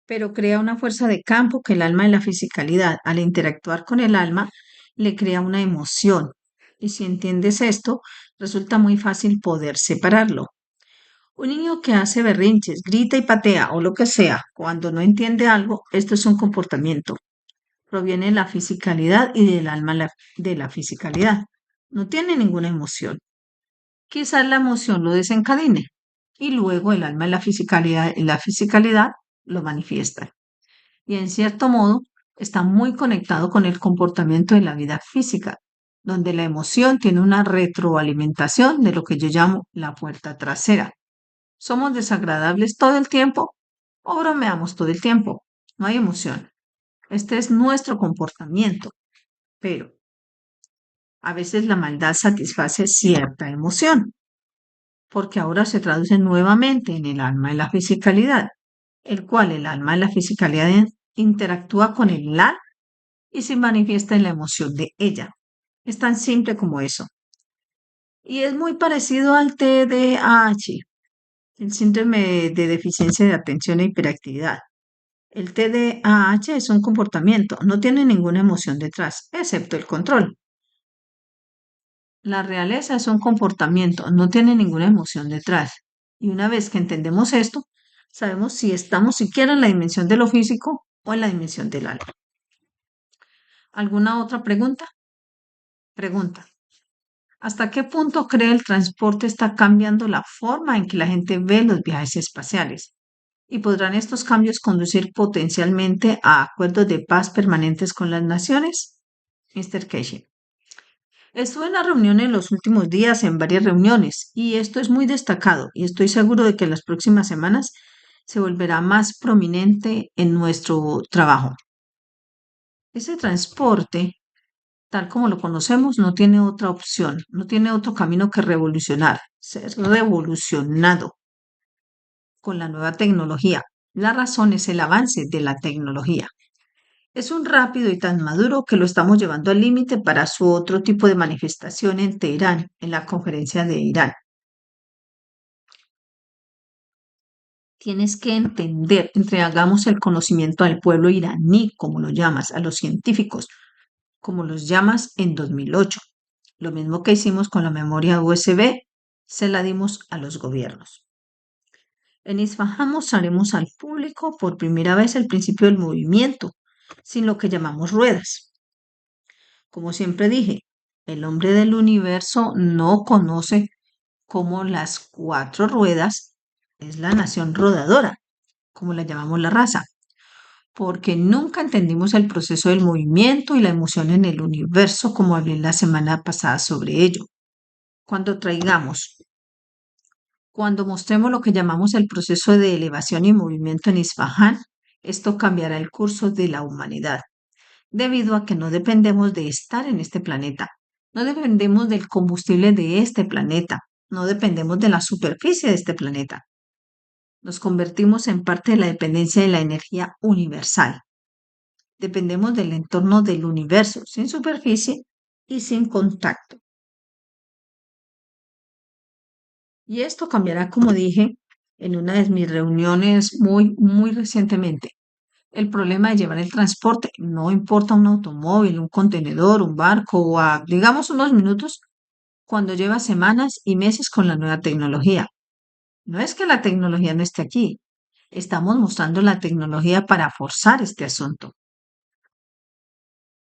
pero crea una fuerza de campo que el alma de la fisicalidad, al interactuar con el alma, le crea una emoción. Y si entiendes esto, resulta muy fácil poder separarlo. Un niño que hace berrinches, grita y patea o lo que sea cuando no entiende algo, esto es un comportamiento. Proviene de la fisicalidad y del alma de la fisicalidad. No tiene ninguna emoción. Quizás la emoción lo desencadene y luego el alma y la fisicalidad lo manifiestan. Y en cierto modo está muy conectado con el comportamiento de la vida física, donde la emoción tiene una retroalimentación de lo que yo llamo la puerta trasera. ¿Somos desagradables todo el tiempo o bromeamos todo el tiempo? No hay emoción. Este es nuestro comportamiento, pero a veces la maldad satisface cierta emoción, porque ahora se traduce nuevamente en el alma de la fisicalidad, el cual el alma de la fisicalidad interactúa con el alma y se manifiesta en la emoción de ella. Es tan simple como eso. Y es muy parecido al TDAH, el síndrome de deficiencia de atención e hiperactividad. El TDAH es un comportamiento, no tiene ninguna emoción detrás, excepto el control. La realeza es un comportamiento, no tiene ninguna emoción detrás. Y una vez que entendemos esto, sabemos si estamos siquiera en la dimensión de lo físico o en la dimensión del alma. ¿Alguna otra pregunta? Pregunta. ¿Hasta qué punto cree el transporte está cambiando la forma en que la gente ve los viajes espaciales? ¿Y podrán estos cambios conducir potencialmente a acuerdos de paz permanentes con las naciones? Mr. Casey. Estuve en la reunión en los últimos días, en varias reuniones, y esto es muy destacado, y estoy seguro de que en las próximas semanas se volverá más prominente en nuestro trabajo. Ese transporte, tal como lo conocemos, no tiene otra opción, no tiene otro camino que revolucionar, ser revolucionado con la nueva tecnología. La razón es el avance de la tecnología. Es un rápido y tan maduro que lo estamos llevando al límite para su otro tipo de manifestación en Teherán, en la conferencia de Irán. Tienes que entender, entregamos el conocimiento al pueblo iraní, como lo llamas, a los científicos, como los llamas en 2008. Lo mismo que hicimos con la memoria USB, se la dimos a los gobiernos. En Isfahan mostraremos al público por primera vez el principio del movimiento, sin lo que llamamos ruedas. Como siempre dije, el hombre del universo no conoce cómo las cuatro ruedas es la nación rodadora, como la llamamos la raza, porque nunca entendimos el proceso del movimiento y la emoción en el universo, como hablé la semana pasada sobre ello. Cuando cuando mostremos lo que llamamos el proceso de elevación y movimiento en Isfahan, esto cambiará el curso de la humanidad, debido a que no dependemos de estar en este planeta, No dependemos del combustible de este planeta, no dependemos de la superficie de este planeta. Nos convertimos en parte de la dependencia de la energía universal. Dependemos del entorno del universo, sin superficie y sin contacto. Y esto cambiará, como dije, en una de mis reuniones muy recientemente. El problema de llevar el transporte, no importa un automóvil, un contenedor, un barco o digamos unos minutos, cuando lleva semanas y meses con la nueva tecnología. No es que la tecnología no esté aquí, estamos mostrando la tecnología para forzar este asunto.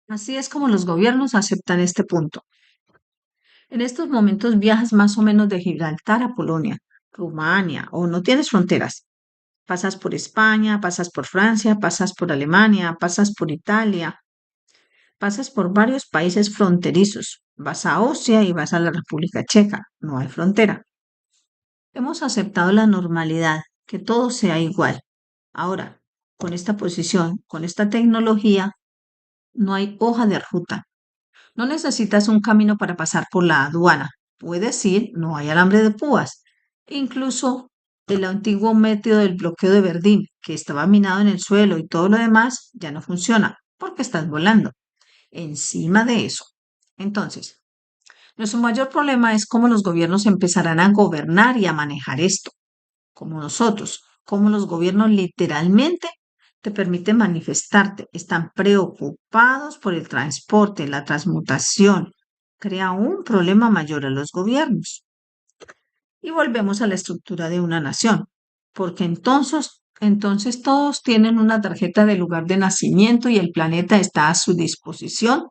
Así es como los gobiernos aceptan este punto. En estos momentos viajas más o menos de Gibraltar a Polonia, Rumania o no tienes fronteras. Pasas por España, pasas por Francia, pasas por Alemania, pasas por Italia, pasas por varios países fronterizos. Vas a Austria y vas a la República Checa. No hay frontera. Hemos aceptado la normalidad, que todo sea igual. Ahora, con esta posición, con esta tecnología, no hay hoja de ruta. No necesitas un camino para pasar por la aduana. Puedes ir, no hay alambre de púas. Incluso el antiguo método del bloqueo de Verdín, que estaba minado en el suelo y todo lo demás, ya no funciona porque estás volando encima de eso. Entonces, nuestro mayor problema es cómo los gobiernos empezarán a gobernar y a manejar esto, como nosotros, cómo los gobiernos literalmente te permiten manifestarte, están preocupados por el transporte, la transmutación, crea un problema mayor a los gobiernos. Y volvemos a la estructura de una nación, porque entonces todos tienen una tarjeta de lugar de nacimiento y el planeta está a su disposición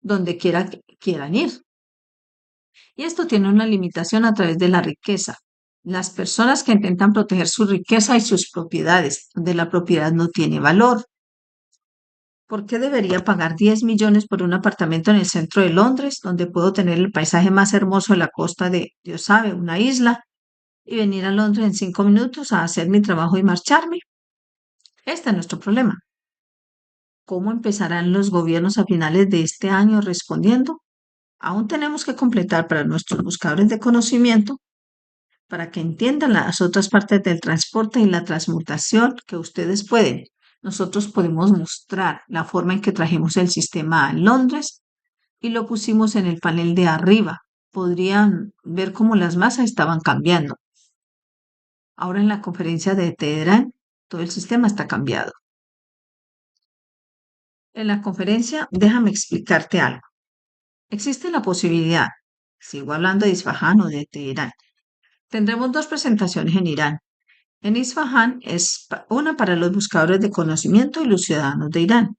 donde quiera que quieran ir. Y esto tiene una limitación a través de la riqueza. Las personas que intentan proteger su riqueza y sus propiedades, donde la propiedad no tiene valor. ¿Por qué debería pagar 10 millones por un apartamento en el centro de Londres, donde puedo tener el paisaje más hermoso de la costa de, Dios sabe, una isla, y venir a Londres en 5 minutos a hacer mi trabajo y marcharme? Este es nuestro problema. ¿Cómo empezarán los gobiernos a finales de este año respondiendo? Aún tenemos que completar para nuestros buscadores de conocimiento para que entiendan las otras partes del transporte y la transmutación que ustedes pueden. Nosotros podemos mostrar la forma en que trajimos el sistema a Londres y lo pusimos en el panel de arriba. Podrían ver cómo las masas estaban cambiando. Ahora en la conferencia de Teherán, todo el sistema está cambiado. En la conferencia, déjame explicarte algo. Existe la posibilidad, sigo hablando de Isfahán o de Teherán, tendremos dos presentaciones en Irán. En Isfahán es una para los buscadores de conocimiento y los ciudadanos de Irán.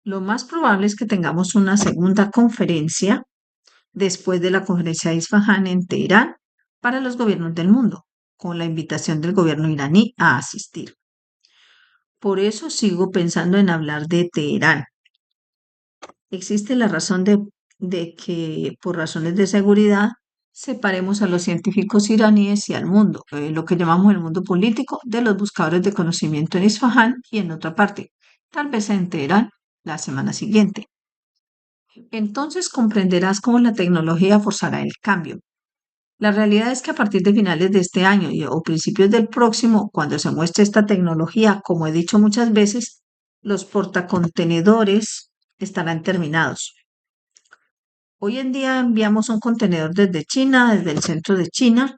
Lo más probable es que tengamos una segunda conferencia después de la conferencia de Isfahán en Teherán para los gobiernos del mundo, con la invitación del gobierno iraní a asistir. Por eso sigo pensando en hablar de Teherán. Existe la razón de que, por razones de seguridad, separemos a los científicos iraníes y al mundo, lo que llamamos el mundo político, de los buscadores de conocimiento en Isfahán y en otra parte, tal vez en Teherán la semana siguiente. Entonces comprenderás cómo la tecnología forzará el cambio. La realidad es que a partir de finales de este año o principios del próximo, cuando se muestre esta tecnología, como he dicho muchas veces, los portacontenedores estarán terminados. Hoy en día enviamos un contenedor desde China, desde el centro de China,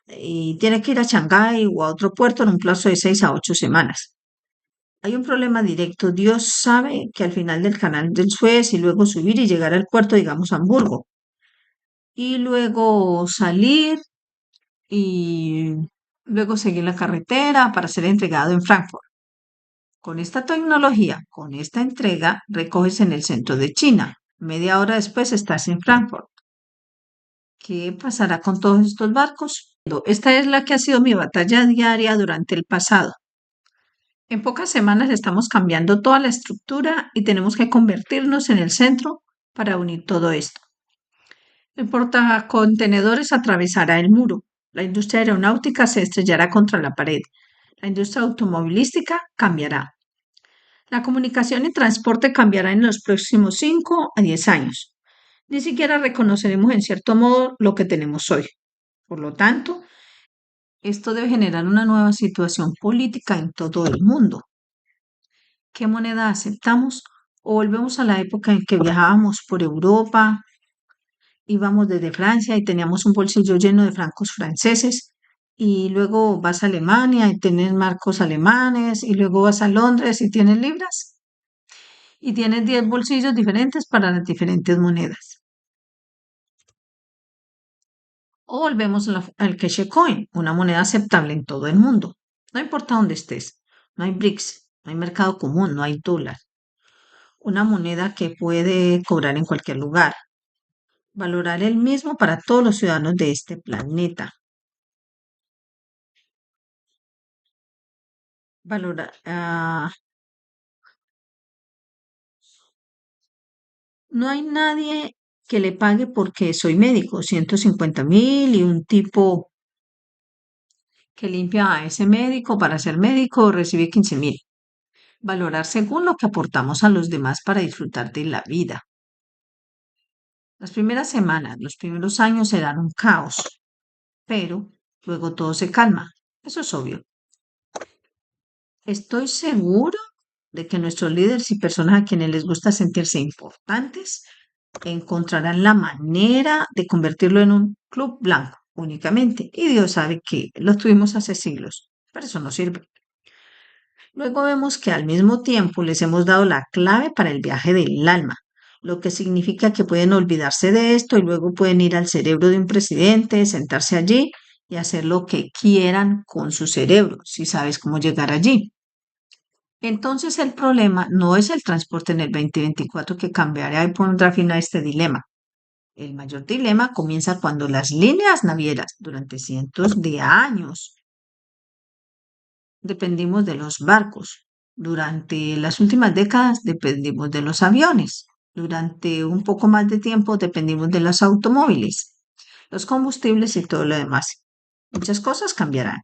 y tiene que ir a Shanghái o a otro puerto en un plazo de 6 a 8 semanas. Hay un problema directo. Dios sabe que al final del canal del Suez y luego subir y llegar al puerto, digamos, Hamburgo. Y luego salir y luego seguir la carretera para ser entregado en Frankfurt. Con esta tecnología, con esta entrega, recoges en el centro de China. Media hora después estás en Frankfurt. ¿Qué pasará con todos estos barcos? Esta es la que ha sido mi batalla diaria durante el pasado. En pocas semanas estamos cambiando toda la estructura y tenemos que convertirnos en el centro para unir todo esto. El portacontenedores atravesará el muro. La industria aeronáutica se estrellará contra la pared. La industria automovilística cambiará. La comunicación y transporte cambiará en los próximos 5 a 10 años. ni siquiera reconoceremos en cierto modo lo que tenemos hoy. Por lo tanto, esto debe generar una nueva situación política en todo el mundo. ¿Qué moneda aceptamos? ¿O volvemos a la época en que viajábamos por Europa, íbamos desde Francia y teníamos un bolsillo lleno de francos franceses? Y luego vas a Alemania y tienes marcos alemanes, y luego vas a Londres y tienes libras, y tienes 10 bolsillos diferentes para las diferentes monedas. O volvemos al Keshe una moneda aceptable en todo el mundo. No importa dónde estés. No hay BRICS, no hay mercado común, no hay dólar. Una moneda que puede cobrar en cualquier lugar. Valorar el mismo para todos los ciudadanos de este planeta. Valorar, no hay nadie que le pague porque soy médico, 150.000 y un tipo que limpia a ese médico para ser médico recibe 15.000. Valorar según lo que aportamos a los demás para disfrutar de la vida. Las primeras semanas, los primeros años serán un caos, pero luego todo se calma. Eso es obvio. Estoy seguro de que nuestros líderes y personas a quienes les gusta sentirse importantes encontrarán la manera de convertirlo en un club blanco únicamente. Y Dios sabe que lo tuvimos hace siglos, pero eso no sirve. Luego vemos que al mismo tiempo les hemos dado la clave para el viaje del alma, lo que significa que pueden olvidarse de esto y luego pueden ir al cerebro de un presidente, sentarse allí y hacer lo que quieran con su cerebro, si sabes cómo llegar allí. Entonces el problema no es el transporte en el 2024 que cambiará y pondrá fin a este dilema. El mayor dilema comienza cuando las líneas navieras durante cientos de años dependimos de los barcos. Durante las últimas décadas dependimos de los aviones. Durante un poco más de tiempo dependimos de los automóviles, los combustibles y todo lo demás. Muchas cosas cambiarán.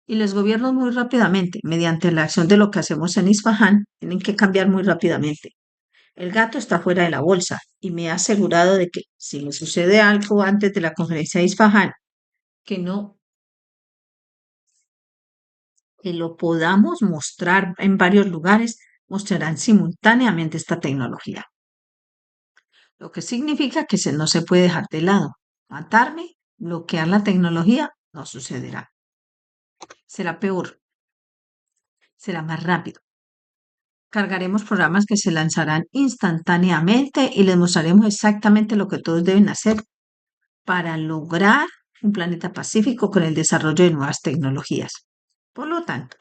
Y los gobiernos muy rápidamente, mediante la acción de lo que hacemos en Isfahan, tienen que cambiar muy rápidamente. El gato está fuera de la bolsa y me ha asegurado de que si me sucede algo antes de la conferencia de Isfahan, que no que lo podamos mostrar en varios lugares, mostrarán simultáneamente esta tecnología. Lo que significa que no se puede dejar de lado. Matarme, bloquear la tecnología, no sucederá. Será peor, será más rápido. Cargaremos programas que se lanzarán instantáneamente y les mostraremos exactamente lo que todos deben hacer para lograr un planeta pacífico con el desarrollo de nuevas tecnologías. Por lo tanto,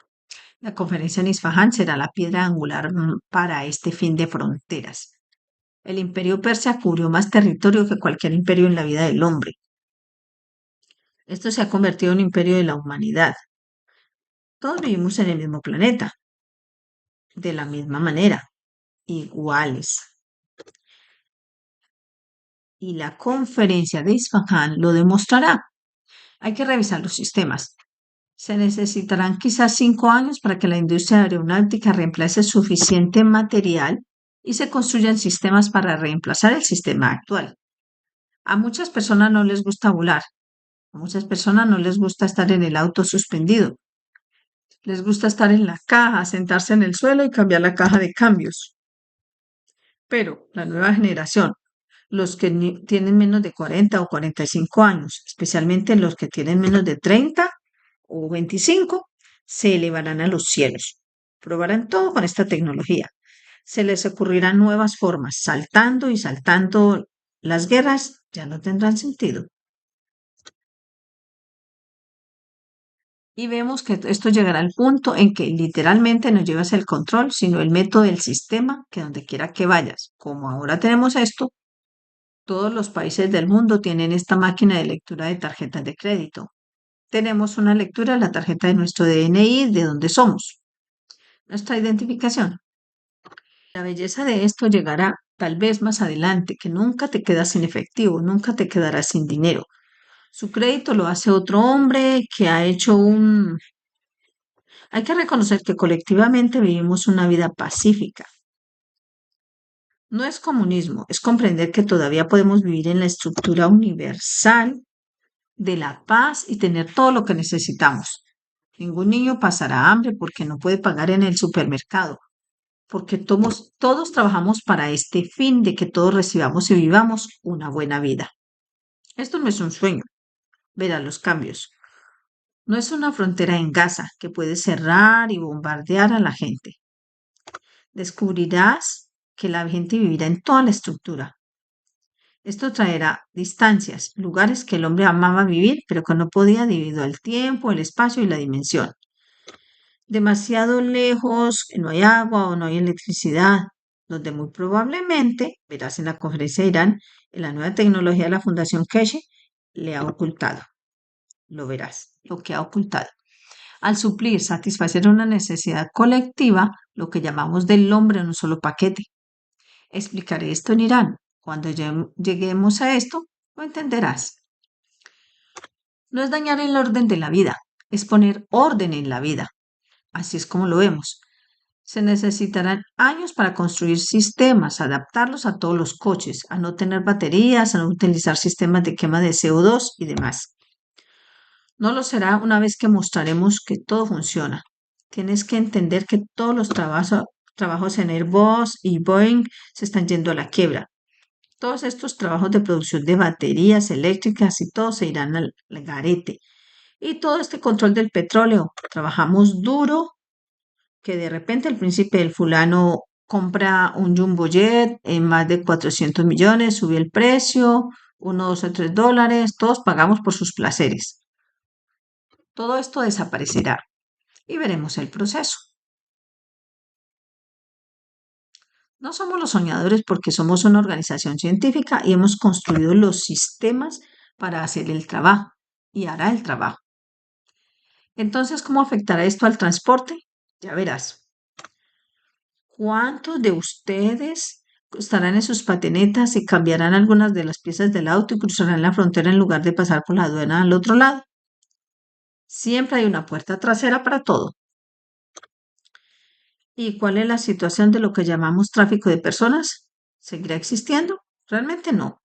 la conferencia en Isfahan será la piedra angular para este fin de fronteras. El imperio persa cubrió más territorio que cualquier imperio en la vida del hombre. Esto se ha convertido en un imperio de la humanidad. Todos vivimos en el mismo planeta, de la misma manera, iguales. Y la conferencia de Isfahan lo demostrará. Hay que revisar los sistemas. Se necesitarán quizás 5 años para que la industria aeronáutica reemplace suficiente material y se construyan sistemas para reemplazar el sistema actual. A muchas personas no les gusta volar, a muchas personas no les gusta estar en el auto suspendido, les gusta estar en la caja, sentarse en el suelo y cambiar la caja de cambios. Pero la nueva generación, los que tienen menos de 40 o 45 años, especialmente los que tienen menos de 30 o 25, se elevarán a los cielos. Probarán todo con esta tecnología. Se les ocurrirán nuevas formas, saltando y saltando. Las guerras ya no tendrán sentido. Y vemos que esto llegará al punto en que literalmente no llevas el control, sino el método del sistema, que donde quiera que vayas, como ahora tenemos esto, todos los países del mundo tienen esta máquina de lectura de tarjetas de crédito. Tenemos una lectura de la tarjeta de nuestro DNI, de dónde somos, nuestra identificación. La belleza de esto llegará tal vez más adelante, que nunca te quedas sin efectivo, nunca te quedarás sin dinero. Su crédito lo hace otro hombre que ha hecho un... Hay que reconocer que colectivamente vivimos una vida pacífica. No es comunismo, es comprender que todavía podemos vivir en la estructura universal de la paz y tener todo lo que necesitamos. Ningún niño pasará hambre porque no puede pagar en el supermercado, porque todos trabajamos para este fin de que todos recibamos y vivamos una buena vida. Esto no es un sueño, verá los cambios. No es una frontera en Gaza que puede cerrar y bombardear a la gente. Descubrirás que la gente vivirá en toda la estructura. Esto traerá distancias, lugares que el hombre amaba vivir, pero que no podía debido al tiempo, el espacio y la dimensión. Demasiado lejos, que no hay agua o no hay electricidad, donde muy probablemente, verás en la conferencia de Irán, en la nueva tecnología de la Fundación Keshe, le ha ocultado. Lo verás, lo que ha ocultado. Al suplir, satisfacer una necesidad colectiva, lo que llamamos del hombre en un solo paquete. Explicaré esto en Irán. Cuando lleguemos a esto, lo entenderás. No es dañar el orden de la vida, es poner orden en la vida. Así es como lo vemos. Se necesitarán años para construir sistemas, adaptarlos a todos los coches, a no tener baterías, a no utilizar sistemas de quema de CO2 y demás. No lo será una vez que mostraremos que todo funciona. Tienes que entender que todos los trabajos en Airbus y Boeing se están yendo a la quiebra. Todos estos trabajos de producción de baterías eléctricas y todo se irán al garete. Y todo este control del petróleo. Trabajamos duro, que de repente el príncipe del fulano compra un jumbo jet en más de 400 millones, sube el precio, $1, $2 o $3, todos pagamos por sus placeres. Todo esto desaparecerá y veremos el proceso. No somos los soñadores porque somos una organización científica y hemos construido los sistemas para hacer el trabajo y hará el trabajo. Entonces, ¿cómo afectará esto al transporte? Ya verás. ¿Cuántos de ustedes estarán en sus patinetas y cambiarán algunas de las piezas del auto y cruzarán la frontera en lugar de pasar por la aduana al otro lado? Siempre hay una puerta trasera para todo. ¿Y cuál es la situación de lo que llamamos tráfico de personas? ¿Seguirá existiendo? Realmente no,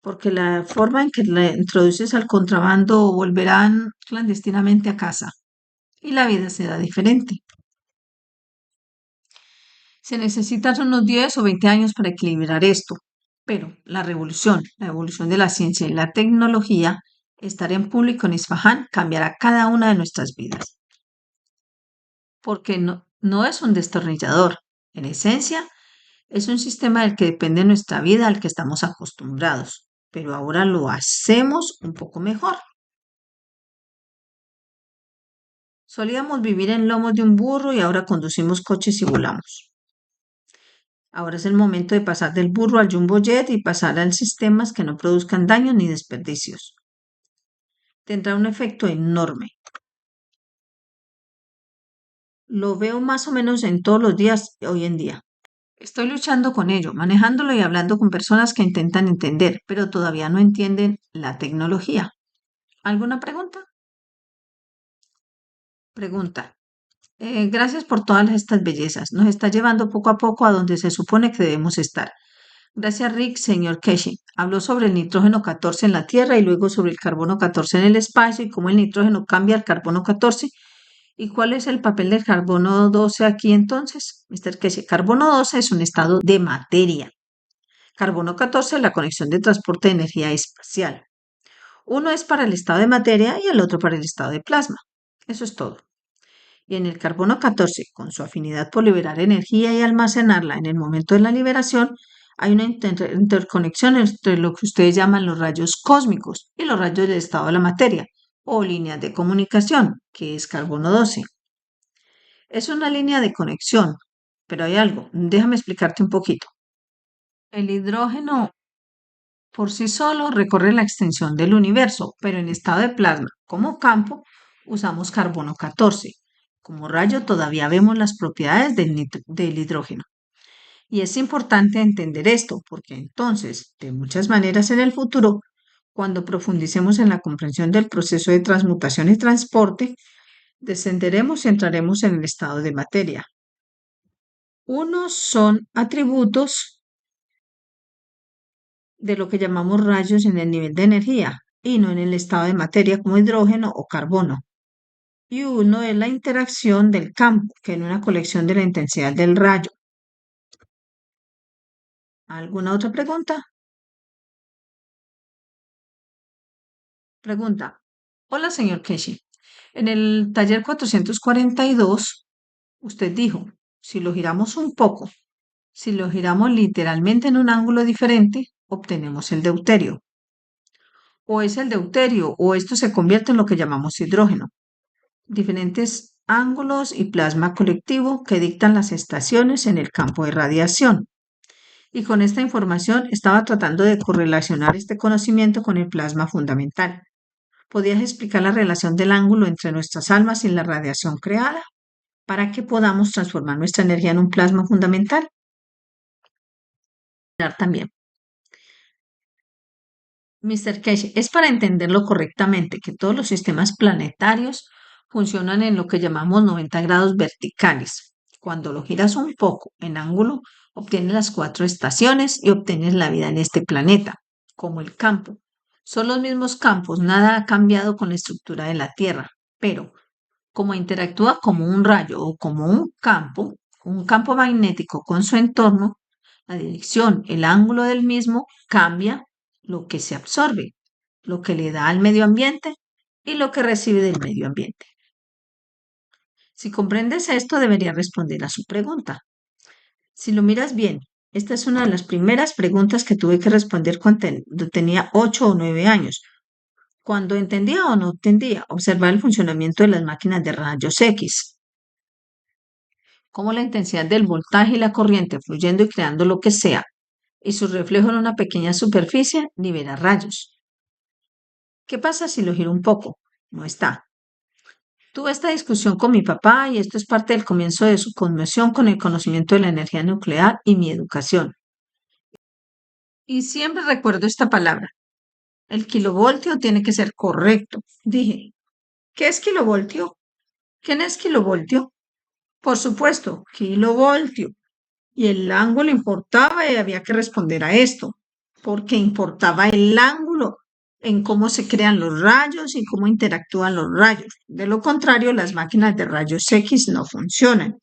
porque la forma en que le introduces al contrabando volverán clandestinamente a casa y la vida será diferente. Se necesitan unos 10 o 20 años para equilibrar esto, pero la evolución de la ciencia y la tecnología, estar en público en Isfahán cambiará cada una de nuestras vidas, porque no es un destornillador. En esencia, es un sistema del que depende nuestra vida al que estamos acostumbrados, pero ahora lo hacemos un poco mejor. Solíamos vivir en lomos de un burro y ahora conducimos coches y volamos. Ahora es el momento de pasar del burro al jumbo jet y pasar a sistemas que no produzcan daños ni desperdicios. Tendrá un efecto enorme. Lo veo más o menos en todos los días hoy en día. Estoy luchando con ello, manejándolo y hablando con personas que intentan entender, pero todavía no entienden la tecnología. ¿Alguna pregunta? Pregunta. Gracias por todas estas bellezas. Nos está llevando poco a poco a donde se supone que debemos estar. Gracias, Rick, señor Keshi. Habló sobre el nitrógeno 14 en la Tierra y luego sobre el carbono 14 en el espacio y cómo el nitrógeno cambia al carbono 14. ¿Y cuál es el papel del carbono 12 aquí entonces, Mr. Keshi? Carbono 12 es un estado de materia. Carbono 14 es la conexión de transporte de energía espacial. Uno es para el estado de materia y el otro para el estado de plasma. Eso es todo. Y en el carbono 14, con su afinidad por liberar energía y almacenarla en el momento de la liberación, hay una interconexión entre lo que ustedes llaman los rayos cósmicos y los rayos del estado de la materia, o líneas de comunicación, que es carbono 12. Es una línea de conexión, pero hay algo, déjame explicarte un poquito. El hidrógeno por sí solo recorre la extensión del universo, pero en estado de plasma, como campo, usamos carbono 14. Como rayo todavía vemos las propiedades del hidrógeno. Y es importante entender esto, porque entonces, de muchas maneras en el futuro, cuando profundicemos en la comprensión del proceso de transmutación y transporte, descenderemos y entraremos en el estado de materia. Unos son atributos de lo que llamamos rayos en el nivel de energía y no en el estado de materia como hidrógeno o carbono. Y uno es la interacción del campo, que es una colección de la intensidad del rayo. ¿Alguna otra pregunta? Pregunta. Hola, señor Keshi. En el taller 442, usted dijo, si lo giramos un poco, si lo giramos literalmente en un ángulo diferente, obtenemos el deuterio. O es el deuterio, o esto se convierte en lo que llamamos hidrógeno. Diferentes ángulos y plasma colectivo que dictan las estaciones en el campo de radiación. Y con esta información estaba tratando de correlacionar este conocimiento con el plasma fundamental. ¿Podrías explicar la relación del ángulo entre nuestras almas y la radiación creada para que podamos transformar nuestra energía en un plasma fundamental? También. Mr. Kesh, es para entenderlo correctamente que todos los sistemas planetarios funcionan en lo que llamamos 90 grados verticales. Cuando lo giras un poco en ángulo, obtienes las 4 estaciones y obtienes la vida en este planeta, como el campo. Son los mismos campos, nada ha cambiado con la estructura de la Tierra, pero como interactúa como un rayo o como un campo magnético con su entorno, la dirección, el ángulo del mismo cambia lo que se absorbe, lo que le da al medio ambiente y lo que recibe del medio ambiente. Si comprendes esto, debería responder a su pregunta. Si lo miras bien, esta es una de las primeras preguntas que tuve que responder cuando tenía 8 o 9 años. Cuando entendía o no entendía, observar el funcionamiento de las máquinas de rayos X, cómo la intensidad del voltaje y la corriente fluyendo y creando lo que sea, y su reflejo en una pequeña superficie libera rayos. ¿Qué pasa si lo giro un poco? No está. Tuve esta discusión con mi papá y esto es parte del comienzo de su conmoción con el conocimiento de la energía nuclear y mi educación. Y siempre recuerdo esta palabra. El kilovoltio tiene que ser correcto. Dije, ¿qué es kilovoltio? ¿Quién es kilovoltio? Por supuesto, kilovoltio. Y el ángulo importaba y había que responder a esto, porque importaba el ángulo en cómo se crean los rayos y cómo interactúan los rayos. De lo contrario, las máquinas de rayos X no funcionan.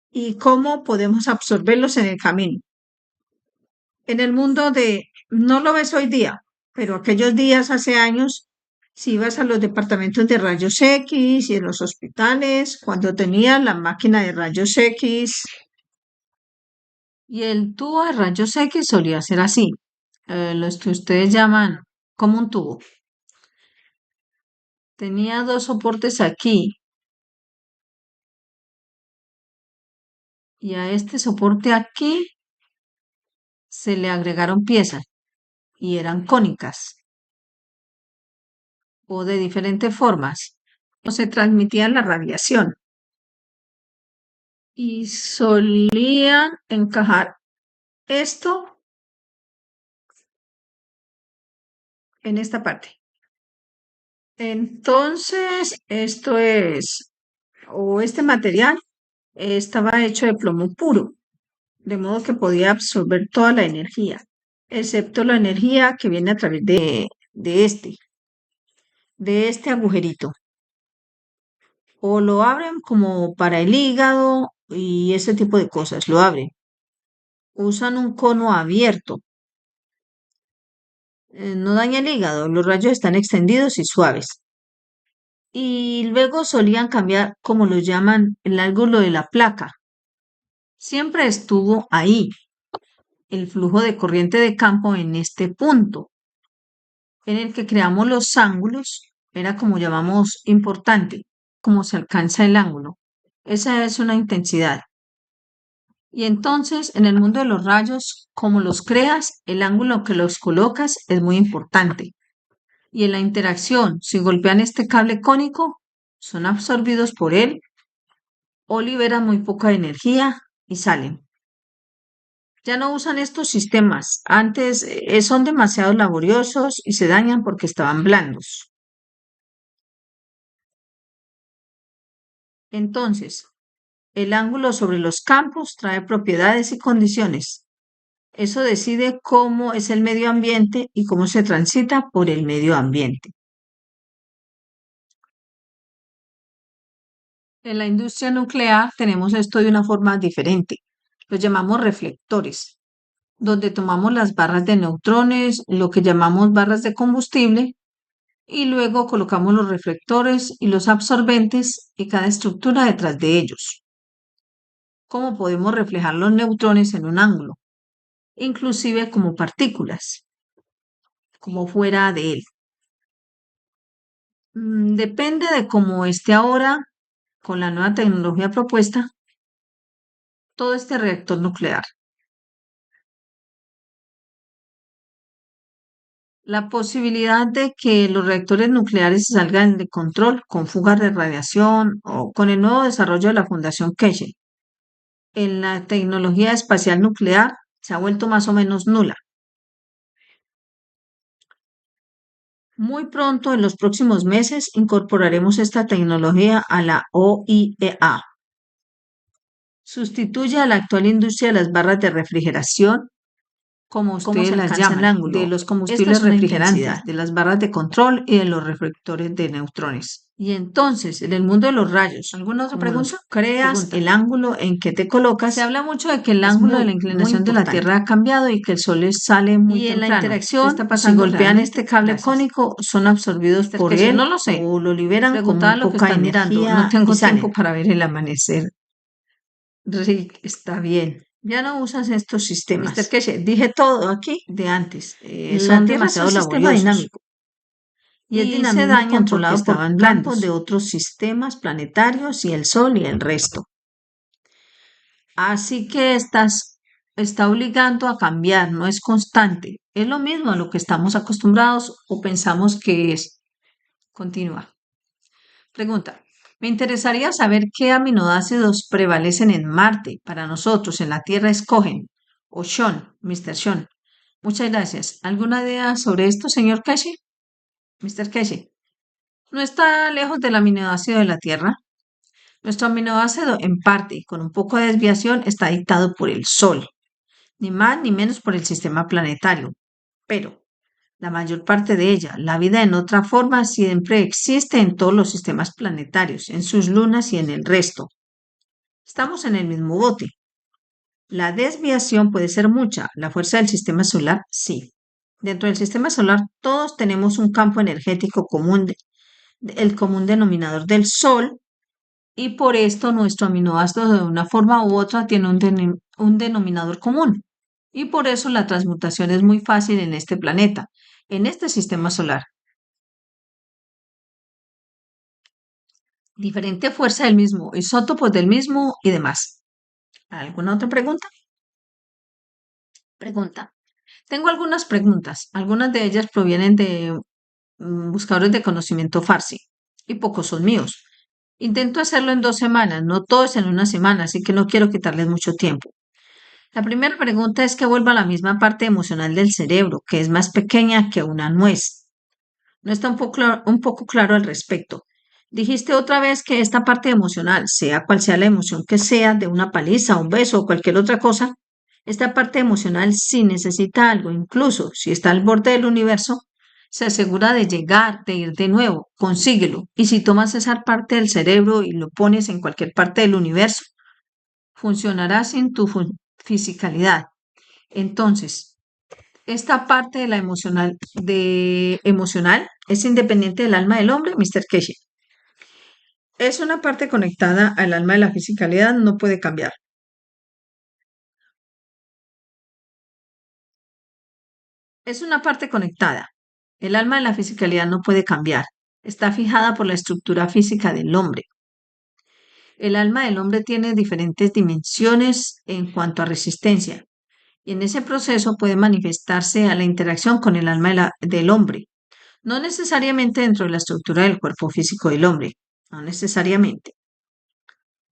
¿Y cómo podemos absorberlos en el camino? En el mundo no lo ves hoy día, pero aquellos días hace años, si ibas a los departamentos de rayos X y en los hospitales, cuando tenían la máquina de rayos X, y el tubo de rayos X solía ser así, los que ustedes llaman como un tubo. Tenía 2 soportes aquí y a este soporte aquí se le agregaron piezas y eran cónicas o de diferentes formas. O se transmitía la radiación y solían encajar esto en esta parte. Entonces, esto es, o este material estaba hecho de plomo puro, de modo que podía absorber toda la energía, excepto la energía que viene a través de este agujerito. O lo abren como para el hígado y ese tipo de cosas, lo abren. Usan un cono abierto. No daña el hígado, los rayos están extendidos y suaves. Y luego solían cambiar, como lo llaman, el ángulo de la placa. Siempre estuvo ahí el flujo de corriente de campo en este punto, en el que creamos los ángulos, era como llamamos importante, como se alcanza el ángulo. Esa es una intensidad. Y entonces, en el mundo de los rayos, como los creas, el ángulo que los colocas es muy importante. Y en la interacción, si golpean este cable cónico, son absorbidos por él o liberan muy poca energía y salen. Ya no usan estos sistemas. Antes son demasiado laboriosos y se dañan porque estaban blandos. Entonces, el ángulo sobre los campos trae propiedades y condiciones. Eso decide cómo es el medio ambiente y cómo se transita por el medio ambiente. En la industria nuclear tenemos esto de una forma diferente. Los llamamos reflectores, donde tomamos las barras de neutrones, lo que llamamos barras de combustible, y luego colocamos los reflectores y los absorbentes y cada estructura detrás de ellos. ¿Cómo podemos reflejar los neutrones en un ángulo? Inclusive como partículas, como fuera de él. Depende de cómo esté ahora con la nueva tecnología propuesta todo este reactor nuclear. La posibilidad de que los reactores nucleares se salgan de control con fugas de radiación o con el nuevo desarrollo de la Fundación Keshe en la tecnología espacial nuclear se ha vuelto más o menos nula. Muy pronto, en los próximos meses, incorporaremos esta tecnología a la OIEA. Sustituye a la actual industria de las barras de refrigeración, como ustedes las llaman, de los combustibles refrigerantes, de las barras de control y de los reflectores de neutrones. Y entonces, en el mundo de los rayos, ¿alguna otra pregunta? Creas el ángulo en que te colocas. Se habla mucho de que el ángulo de la inclinación de la Tierra ha cambiado y que el Sol sale muy temprano. Y en la interacción, si golpean este cable cónico, son absorbidos por él, no lo sé, o lo liberan con muy poca energía. No tengo tiempo para ver el amanecer. Rick, está bien. Ya no usas estos sistemas. Mr. Keshe, dije todo aquí de antes. Son demasiado laboriosos. Dinámico. Y es dinamismo se dañan controlado por campos de otros sistemas planetarios y el Sol y el resto. Así que está obligando a cambiar, no es constante. Es lo mismo a lo que estamos acostumbrados o pensamos que es. Continúa. Pregunta. Me interesaría saber qué aminoácidos prevalecen en Marte. Para nosotros, en la Tierra escogen. O Sean, Mr. Sean. Muchas gracias. ¿Alguna idea sobre esto, señor Keshe? Mr. Keshe. No está lejos del aminoácido de la Tierra. Nuestro aminoácido, en parte y con un poco de desviación, está dictado por el Sol. Ni más ni menos por el sistema planetario. Pero la mayor parte de ella, la vida en otra forma, siempre existe en todos los sistemas planetarios, en sus lunas y en el resto. Estamos en el mismo bote. La desviación puede ser mucha. La fuerza del sistema solar, sí. Dentro del sistema solar, todos tenemos un campo energético común, el común denominador del Sol, y por esto nuestro aminoácido de una forma u otra tiene un denominador común. Y por eso la transmutación es muy fácil en este planeta, en este sistema solar. Diferente fuerza del mismo, isótopos del mismo y demás. ¿Alguna otra pregunta? Pregunta. Tengo algunas preguntas. Algunas de ellas provienen de buscadores de conocimiento Farsi y pocos son míos. Intento hacerlo en 2 semanas, no todo es en una semana, así que no quiero quitarles mucho tiempo. La primera pregunta es que vuelva a la misma parte emocional del cerebro, que es más pequeña que una nuez. No está un poco claro al respecto. Dijiste otra vez que esta parte emocional, sea cual sea la emoción que sea, de una paliza, un beso o cualquier otra cosa, esta parte emocional si necesita algo, incluso si está al borde del universo, se asegura de llegar, de ir de nuevo, consíguelo. Y si tomas esa parte del cerebro y lo pones en cualquier parte del universo, funcionará sin tu fisicalidad. Entonces, esta parte de la emocional es independiente del alma del hombre, Mr. Keshe. Es una parte conectada al alma de la fisicalidad, no puede cambiar. Es una parte conectada. El alma de la fisicalidad no puede cambiar. Está fijada por la estructura física del hombre. El alma del hombre tiene diferentes dimensiones en cuanto a resistencia, y en ese proceso puede manifestarse a la interacción con el alma del hombre. No necesariamente dentro de la estructura del cuerpo físico del hombre, no necesariamente.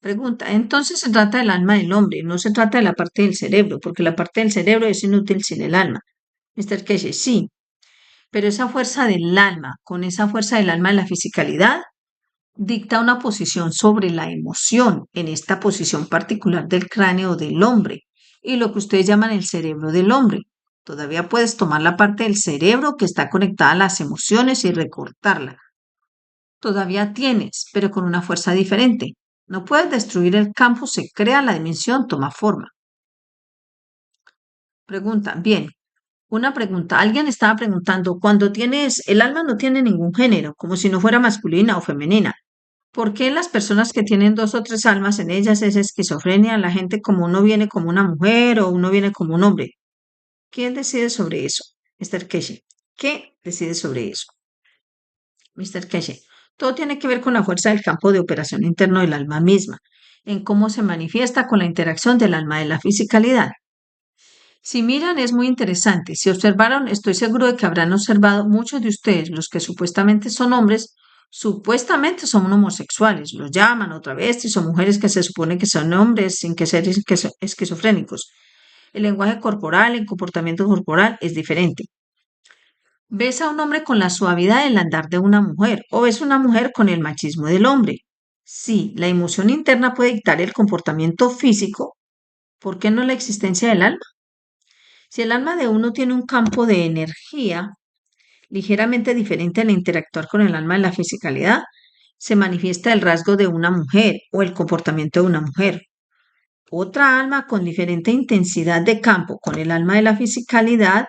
Pregunta, entonces se trata del alma del hombre, no se trata de la parte del cerebro, porque la parte del cerebro es inútil sin el alma. Mr. Keshe, sí, pero esa fuerza del alma, con esa fuerza del alma de la fisicalidad, dicta una posición sobre la emoción en esta posición particular del cráneo del hombre. y lo que ustedes llaman el cerebro del hombre. Todavía puedes tomar la parte del cerebro que está conectada a las emociones y recortarla. Todavía tienes, pero con una fuerza diferente. No puedes destruir el campo, se crea la dimensión, toma forma. Pregunta, bien, una pregunta. Alguien estaba preguntando, cuando tienes, el alma no tiene ningún género, como si no fuera masculina o femenina. ¿Por qué las personas que tienen dos o tres almas en ellas es esquizofrenia? La gente como uno viene como una mujer o uno viene como un hombre. ¿Quién decide sobre eso? Mr. Keshe. ¿Qué decide sobre eso? Mr. Keshe. Todo tiene que ver con la fuerza del campo de operación interno del alma misma, en cómo se manifiesta con la interacción del alma de la fisicalidad. Si miran, es muy interesante. Si observaron, estoy seguro de que habrán observado muchos de ustedes, los que supuestamente son hombres, supuestamente son homosexuales, los llaman otra vez, y son mujeres que se supone que son hombres sin que ser esquizofrénicos. El lenguaje corporal, el comportamiento corporal es diferente. Ves a un hombre con la suavidad del andar de una mujer o ves una mujer con el machismo del hombre. Sí, la emoción interna puede dictar el comportamiento físico. ¿Por qué no la existencia del alma? Si el alma de uno tiene un campo de energía ligeramente diferente al interactuar con el alma de la fisicalidad, se manifiesta el rasgo de una mujer o el comportamiento de una mujer. Otra alma con diferente intensidad de campo con el alma de la fisicalidad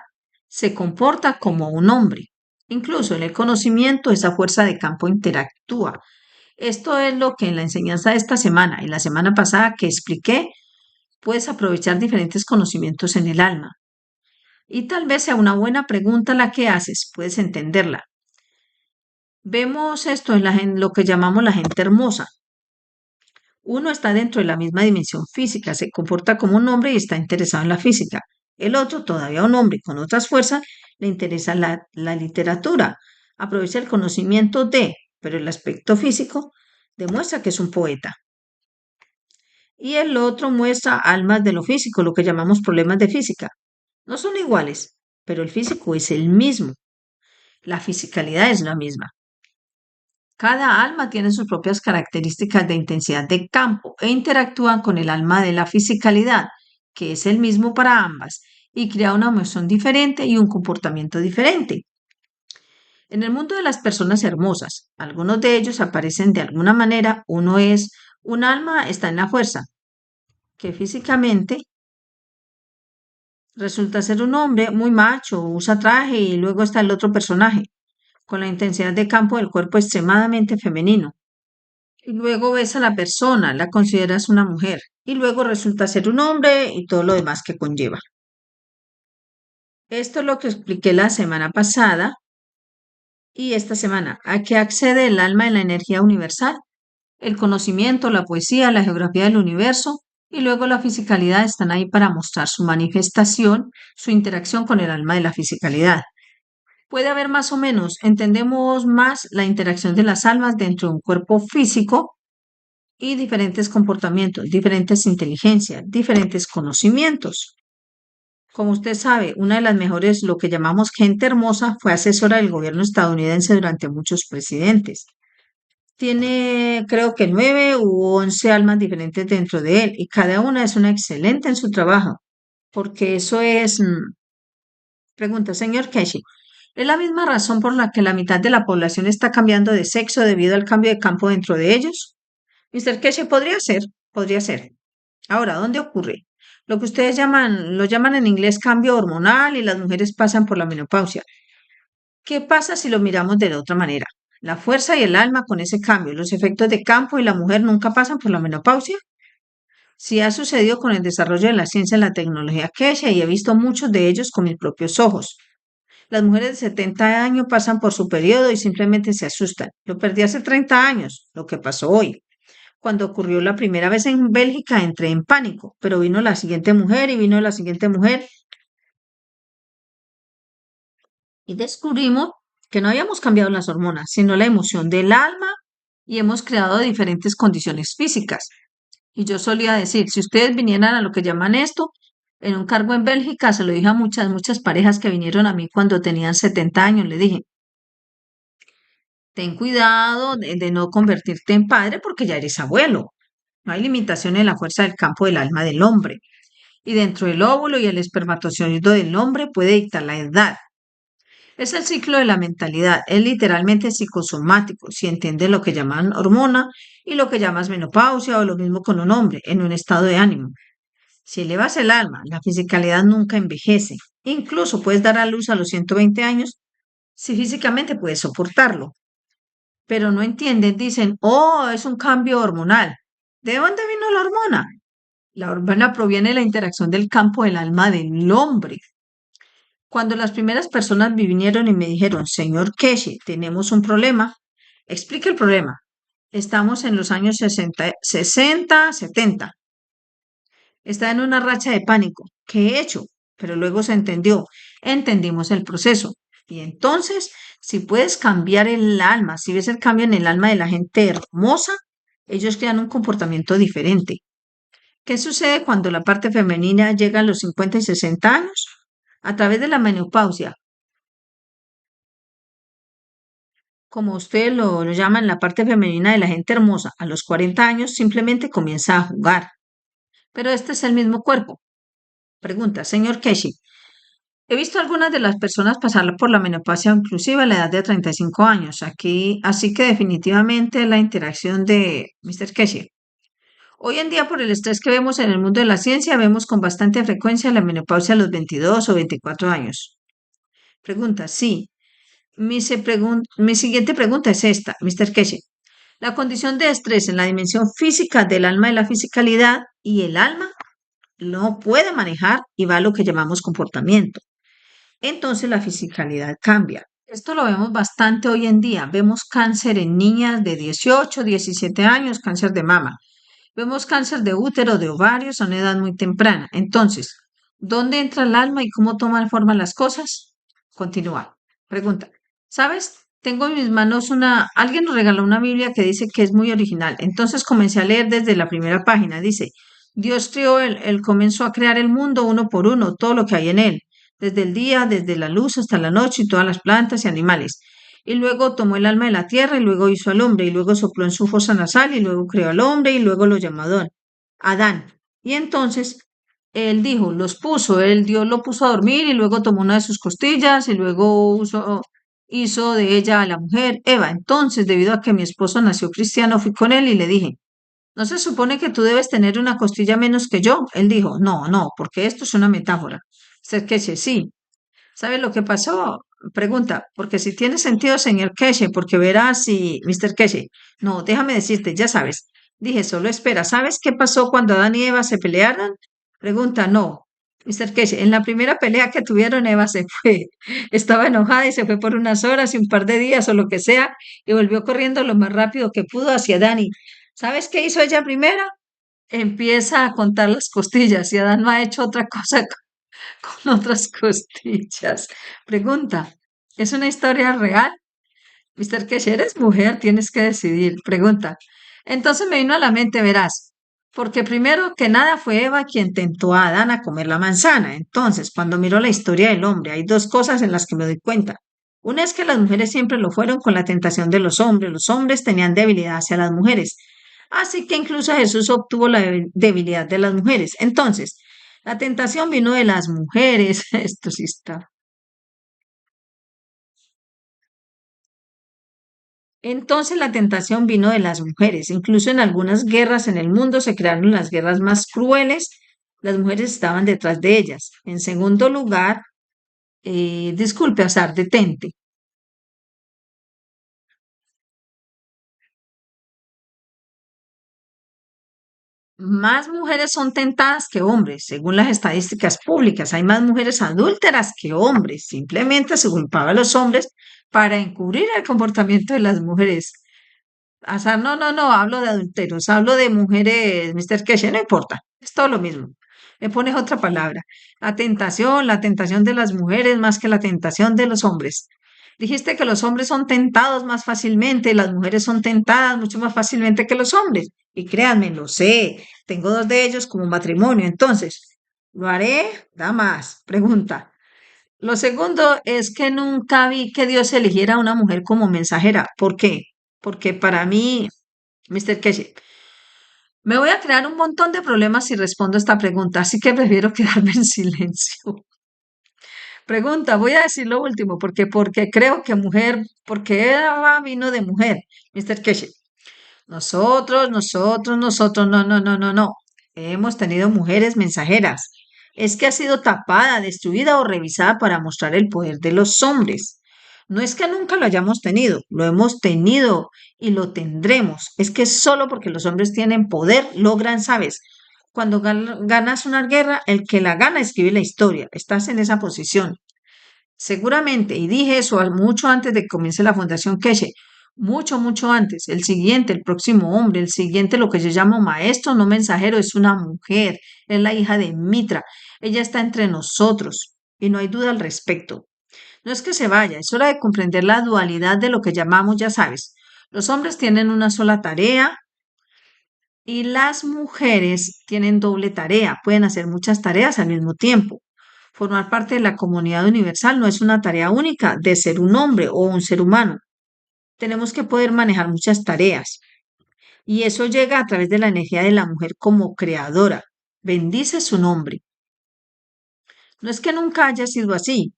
se comporta como un hombre. Incluso en el conocimiento esa fuerza de campo interactúa. Esto es lo que en la enseñanza de esta semana y la semana pasada que expliqué, puedes aprovechar diferentes conocimientos en el alma. Y tal vez sea una buena pregunta la que haces, puedes entenderla. Vemos esto en lo que llamamos la gente hermosa. Uno está dentro de la misma dimensión física, se comporta como un hombre y está interesado en la física. El otro, todavía un hombre con otras fuerzas, le interesa la literatura. Aprovecha el conocimiento de, pero el aspecto físico demuestra que es un poeta. Y el otro muestra almas de lo físico, lo que llamamos problemas de física. No son iguales, pero el físico es el mismo. La fisicalidad es la misma. Cada alma tiene sus propias características de intensidad de campo e interactúan con el alma de la fisicalidad, que es el mismo para ambas, y crea una emoción diferente y un comportamiento diferente. En el mundo de las personas hermosas, algunos de ellos aparecen de alguna manera. Uno es un alma, está en la fuerza, que físicamente resulta ser un hombre muy macho, usa traje y luego está el otro personaje, con la intensidad de campo del cuerpo extremadamente femenino. Y luego ves a la persona, la consideras una mujer, y luego resulta ser un hombre y todo lo demás que conlleva. Esto es lo que expliqué la semana pasada y esta semana. ¿A qué accede el alma en la energía universal? El conocimiento, la poesía, la geografía del universo y luego la fisicalidad están ahí para mostrar su manifestación, su interacción con el alma de la fisicalidad. Puede haber más o menos, entendemos más la interacción de las almas dentro de un cuerpo físico y diferentes comportamientos, diferentes inteligencias, diferentes conocimientos. Como usted sabe, una de las mejores, lo que llamamos gente hermosa, fue asesora del gobierno estadounidense durante muchos presidentes. Tiene, creo que 9 u 11 almas diferentes dentro de él y cada una es una excelente en su trabajo, porque eso es, pregunta, señor Keshi, ¿es la misma razón por la que la mitad de la población está cambiando de sexo debido al cambio de campo dentro de ellos? Mr. Keshe, podría ser, podría ser. Ahora, ¿dónde ocurre? Lo que ustedes llaman, lo llaman en inglés cambio hormonal y las mujeres pasan por la menopausia. ¿Qué pasa si lo miramos de la otra manera? La fuerza y el alma con ese cambio, los efectos de campo y la mujer nunca pasan por la menopausia. Sí ha sucedido con el desarrollo de la ciencia y la tecnología Keshe y he visto muchos de ellos con mis propios ojos. Las mujeres de 70 años pasan por su periodo y simplemente se asustan. Lo perdí hace 30 años, lo que pasó hoy. Cuando ocurrió la primera vez en Bélgica entré en pánico, pero vino la siguiente mujer y vino la siguiente mujer y descubrimos que no habíamos cambiado las hormonas, sino la emoción del alma y hemos creado diferentes condiciones físicas. Y yo solía decir, si ustedes vinieran a lo que llaman esto, en un cargo en Bélgica, se lo dije a muchas parejas que vinieron a mí cuando tenían 70 años, le dije, ten cuidado de no convertirte en padre porque ya eres abuelo. No hay limitación en la fuerza del campo del alma del hombre. y dentro del óvulo y el espermatozoide del hombre puede dictar la edad. Es el ciclo de la mentalidad, es literalmente psicosomático, si entiendes lo que llaman hormona y lo que llamas menopausia o lo mismo con un hombre, en un estado de ánimo. Si elevas el alma, la fisicalidad nunca envejece. Incluso puedes dar a luz a los 120 años si físicamente puedes soportarlo. Pero no entienden, dicen, oh, es un cambio hormonal. ¿De dónde vino la hormona? La hormona proviene de la interacción del campo del alma del hombre. Cuando las primeras personas vinieron y me dijeron, señor Keshi, tenemos un problema, explique el problema. Estamos en los años 60, 70. Está en una racha de pánico. ¿Qué he hecho? Pero luego se entendió. Entendimos el proceso. Y entonces, si puedes cambiar el alma, si ves el cambio en el alma de la gente hermosa, ellos crean un comportamiento diferente. ¿Qué sucede cuando la parte femenina llega a los 50 y 60 años? A través de la menopausia, como ustedes lo llaman, la parte femenina de la gente hermosa, a los 40 años simplemente comienza a jugar. Pero este es el mismo cuerpo. Pregunta, señor Keshi, he visto algunas de las personas pasar por la menopausia inclusive a la edad de 35 años. Aquí, así que definitivamente la interacción de Mr. Keshi. Hoy en día, por el estrés que vemos en el mundo de la ciencia, vemos con bastante frecuencia la menopausia a los 22 o 24 años. Pregunta, sí. Mi siguiente pregunta es esta, Mr. Keshi. La condición de estrés en la dimensión física del alma y la fisicalidad y el alma no puede manejar y va a lo que llamamos comportamiento. Entonces la fisicalidad cambia. Esto lo vemos bastante hoy en día. Vemos cáncer en niñas de 18, 17 años, cáncer de mama. Vemos cáncer de útero, de ovarios a una edad muy temprana. Entonces, ¿dónde entra el alma y cómo toman forma las cosas? Continúa. Pregunta. ¿Sabes? Tengo en mis manos alguien nos regaló una Biblia que dice que es muy original. Entonces comencé a leer desde la primera página. Dice, Dios creó, él comenzó a crear el mundo uno por uno, todo lo que hay en él, desde el día, desde la luz hasta la noche y todas las plantas y animales. Y luego tomó el alma de la tierra y luego hizo al hombre y luego sopló en su fosa nasal y luego creó al hombre y luego lo llamó Adán. Adán. Y entonces él dijo, Dios lo puso a dormir y luego tomó una de sus costillas y luego hizo de ella a la mujer Eva. Entonces, debido a que mi esposo nació cristiano, fui con él y le dije, ¿no se supone que tú debes tener una costilla menos que yo? Él dijo, no, no, porque esto es una metáfora. Usted que sí. ¿Sabe lo que pasó? Pregunta, porque si tiene sentido, señor Keshe, porque verás si, Mr. Keshe, no, déjame decirte, ya sabes. Dije, solo espera, ¿sabes qué pasó cuando Adán y Eva se pelearon? Pregunta, no. Mr. Keshe, en la primera pelea que tuvieron, Eva se fue. Estaba enojada y se fue por unas horas y un par de días o lo que sea, y volvió corriendo lo más rápido que pudo hacia Dani. ¿Sabes qué hizo ella primero? Empieza a contar las costillas y Adán no ha hecho otra cosa con otras costillas. Pregunta, ¿es una historia real? Mr. Kesh, eres mujer, tienes que decidir. Pregunta. Entonces me vino a la mente, verás, porque primero que nada fue Eva quien tentó a Adán a comer la manzana. Entonces, cuando miro la historia del hombre, hay dos cosas en las que me doy cuenta. Una es que las mujeres siempre lo fueron con la tentación de los hombres. Los hombres tenían debilidad hacia las mujeres. Así que incluso Jesús obtuvo la debilidad de las mujeres. Entonces, la tentación vino de las mujeres. Esto sí está. Entonces la tentación vino de las mujeres. Incluso en algunas guerras en el mundo se crearon las guerras más crueles. Las mujeres estaban detrás de ellas. En segundo lugar, disculpe, Azar, detente. Más mujeres son tentadas que hombres, según las estadísticas públicas. Hay más mujeres adúlteras que hombres. Simplemente se culpaba a los hombres para encubrir el comportamiento de las mujeres. Azar, no, no, no, hablo de adulteros, hablo de mujeres, Mr. Keshe, no importa, es todo lo mismo. Me pones otra palabra. La tentación de las mujeres más que la tentación de los hombres. Dijiste que los hombres son tentados más fácilmente, las mujeres son tentadas mucho más fácilmente que los hombres. Y créanme, lo sé, tengo dos de ellos como matrimonio, entonces, ¿lo haré? Da más. Pregunta. Lo segundo es que nunca vi que Dios eligiera a una mujer como mensajera. ¿Por qué? Porque para mí, Mr. Keshe, Me voy a crear un montón de problemas si respondo esta pregunta, así que prefiero quedarme en silencio. Pregunta, voy a decir lo último, porque creo que mujer, porque Eva vino de mujer, Mr. Keshe. Nosotros, no, no, no, no, no. Hemos tenido mujeres mensajeras. Es que ha sido tapada, destruida o revisada para mostrar el poder de los hombres. No es que nunca lo hayamos tenido, lo hemos tenido y lo tendremos. Es que solo porque los hombres tienen poder logran, ¿sabes? Cuando ganas una guerra, el que la gana escribe la historia. Estás en esa posición. Seguramente, y dije eso mucho antes de que comience la Fundación Keshe, mucho, mucho antes. El siguiente, el próximo hombre, el siguiente, lo que yo llamo maestro, no mensajero, es una mujer, es la hija de Mitra. Ella está entre nosotros y no hay duda al respecto. No es que se vaya, es hora de comprender la dualidad de lo que llamamos, ya sabes. Los hombres tienen una sola tarea y las mujeres tienen doble tarea, pueden hacer muchas tareas al mismo tiempo. Formar parte de la comunidad universal no es una tarea única de ser un hombre o un ser humano. Tenemos que poder manejar muchas tareas y eso llega a través de la energía de la mujer como creadora. Bendice su nombre. No es que nunca haya sido así.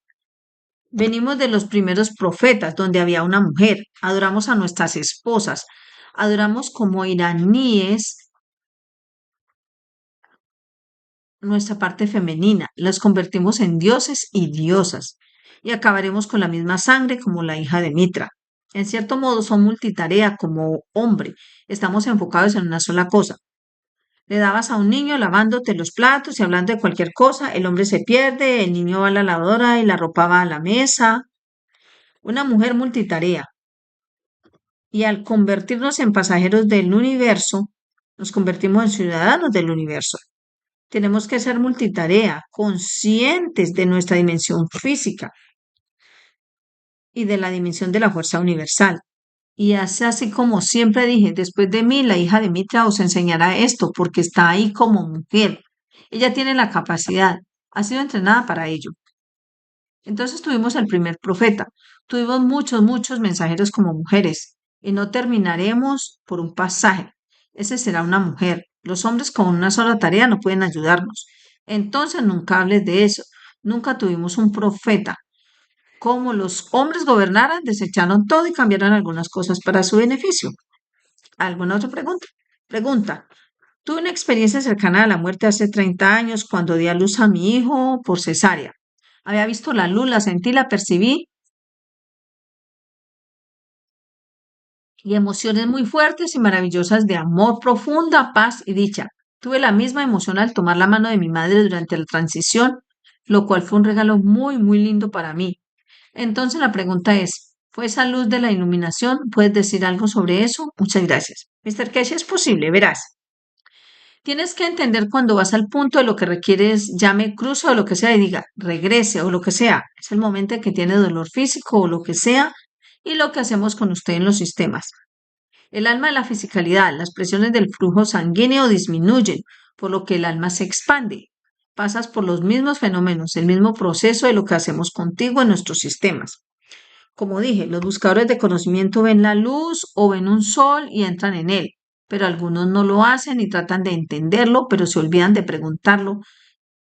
Venimos de los primeros profetas donde había una mujer. Adoramos a nuestras esposas. Adoramos como iraníes nuestra parte femenina, las convertimos en dioses y diosas, y acabaremos con la misma sangre como la hija de Mitra. En cierto modo son multitarea como hombre, estamos enfocados en una sola cosa. Le dabas a un niño lavándote los platos y hablando de cualquier cosa, el hombre se pierde, el niño va a la lavadora y la ropa va a la mesa. Una mujer multitarea. Y al convertirnos en pasajeros del universo, nos convertimos en ciudadanos del universo. Tenemos que ser multitarea, conscientes de nuestra dimensión física y de la dimensión de la fuerza universal. Y es así como siempre dije, después de mí, la hija de Mitra os enseñará esto, porque está ahí como mujer. Ella tiene la capacidad, ha sido entrenada para ello. Entonces tuvimos el primer profeta, tuvimos muchos, muchos mensajeros como mujeres, y no terminaremos por un pasaje. Ese será una mujer. Los hombres con una sola tarea no pueden ayudarnos. Entonces nunca hables de eso. Nunca tuvimos un profeta. Como los hombres gobernaran, desecharon todo y cambiaron algunas cosas para su beneficio. ¿Alguna otra pregunta? Pregunta. Tuve una experiencia cercana a la muerte hace 30 años cuando di a luz a mi hijo por cesárea. Había visto la luz, la sentí, la percibí y emociones muy fuertes y maravillosas de amor, profunda paz y dicha. Tuve la misma emoción al tomar la mano de mi madre durante la transición, lo cual fue un regalo muy, muy lindo para mí. Entonces la pregunta es, ¿fue esa luz de la iluminación? ¿Puedes decir algo sobre eso? Muchas gracias. Mr. Keshi, es posible, verás. Tienes que entender cuando vas al punto de lo que requieres, llame cruce o lo que sea y diga regrese o lo que sea. Es el momento en que tiene dolor físico o lo que sea y lo que hacemos con usted en los sistemas. El alma de la fisicalidad, las presiones del flujo sanguíneo disminuyen, por lo que el alma se expande. Pasas por los mismos fenómenos, el mismo proceso de lo que hacemos contigo en nuestros sistemas. Como dije, los buscadores de conocimiento ven la luz o ven un sol y entran en él, pero algunos no lo hacen y tratan de entenderlo, pero se olvidan de preguntarlo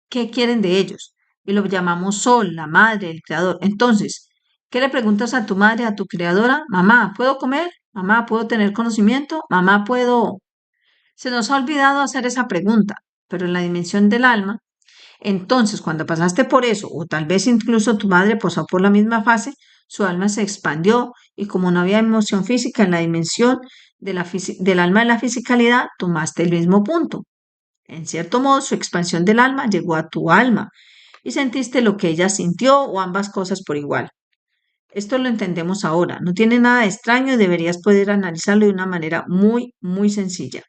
qué quieren de ellos. Y lo llamamos sol, la madre, el creador. Entonces, ¿qué le preguntas a tu madre, a tu creadora? Mamá, ¿puedo comer? Mamá, ¿puedo tener conocimiento? Mamá, ¿puedo? Se nos ha olvidado hacer esa pregunta, pero en la dimensión del alma, entonces, cuando pasaste por eso, o tal vez incluso tu madre pasó por la misma fase, su alma se expandió y como no había emoción física en la dimensión del alma de la fisicalidad, tomaste el mismo punto. En cierto modo, su expansión del alma llegó a tu alma y sentiste lo que ella sintió o ambas cosas por igual. Esto lo entendemos ahora, no tiene nada de extraño y deberías poder analizarlo de una manera muy, muy sencilla.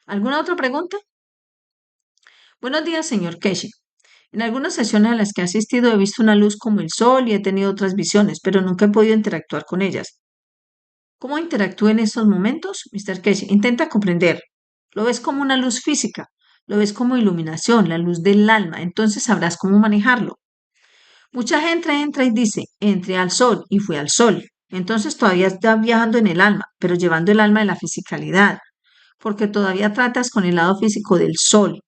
¿Alguna otra pregunta? Buenos días, señor Keshi. En algunas sesiones a las que he asistido he visto una luz como el sol y he tenido otras visiones, pero nunca he podido interactuar con ellas. ¿Cómo interactúo en estos momentos? Mr. Keshi, intenta comprender. Lo ves como una luz física, lo ves como iluminación, la luz del alma, entonces sabrás cómo manejarlo. Mucha gente entra y dice, entré al sol y fui al sol. Entonces todavía está viajando en el alma, pero llevando el alma de la fisicalidad. porque todavía tratas con el lado físico del sol.